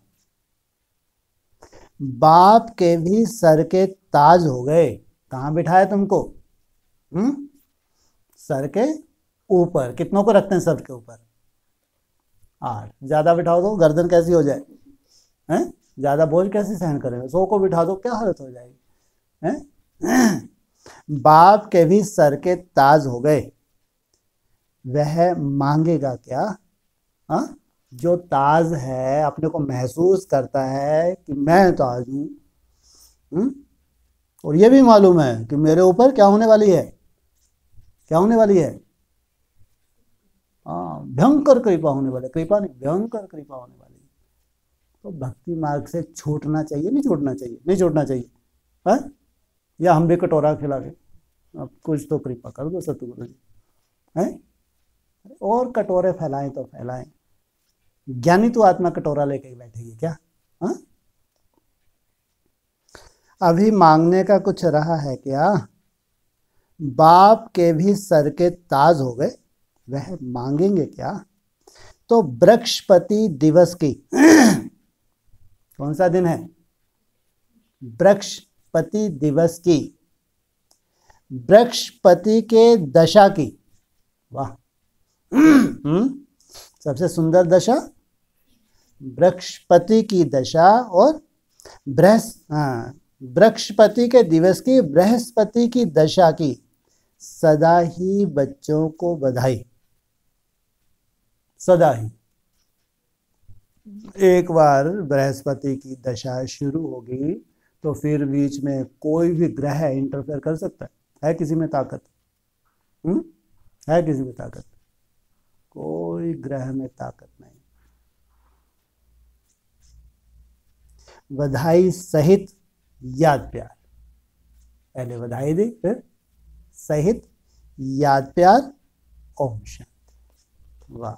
S1: बाप के भी सर के ताज हो गए। कहां बिठाया तुमको? सर के ऊपर। कितनों को रखते हैं सर के ऊपर? 8। ज्यादा बिठाओ तो गर्दन कैसी हो जाए, हैं? ज्यादा बोझ कैसे सहन करेंगे? 100 को बिठा दो, क्या हालत हो जाएगी, हैं? बाप के भी सर के ताज हो गए, वह मांगेगा क्या? हाँ, जो ताज है, अपने को महसूस करता है कि मैं ताज हूं, और ये भी मालूम है कि मेरे ऊपर क्या होने वाली है, क्या होने वाली है? हाँ, भयंकर कृपा होने वाली, कृपा नहीं, भयंकर कृपा होने वाली है। तो भक्ति मार्ग से छूटना चाहिए, नहीं छूटना चाहिए? नहीं छूटना चाहिए, है? या हम भी कटोरा खिला के अब कुछ तो कृपा कर दो सतगुरु जी, हैं? और कटोरे फैलाएं तो फैलाएं, ज्ञानी तो आत्मा कटोरा लेके बैठेगी क्या? हा? अभी मांगने का कुछ रहा है क्या? बाप के भी सर के ताज हो गए, वह मांगेंगे क्या? तो बृहस्पति दिवस की कौन सा दिन है? बृहस्पति दिवस की, बृहस्पति के दशा की, वाह सबसे सुंदर दशा बृहस्पति की दशा, और बृहस्पति के दिवस की, बृहस्पति की दशा की सदा ही बच्चों को बधाई। सदा ही। एक बार बृहस्पति की दशा शुरू होगी तो फिर बीच में कोई भी ग्रह इंटरफेयर कर सकता है किसी में ताकत? है किसी में ताकत? कोई ग्रह में ताकत नहीं। बधाई सहित याद प्यार, पहले बधाई दे, फिर सहित याद प्यार। ओम शांति। वाह।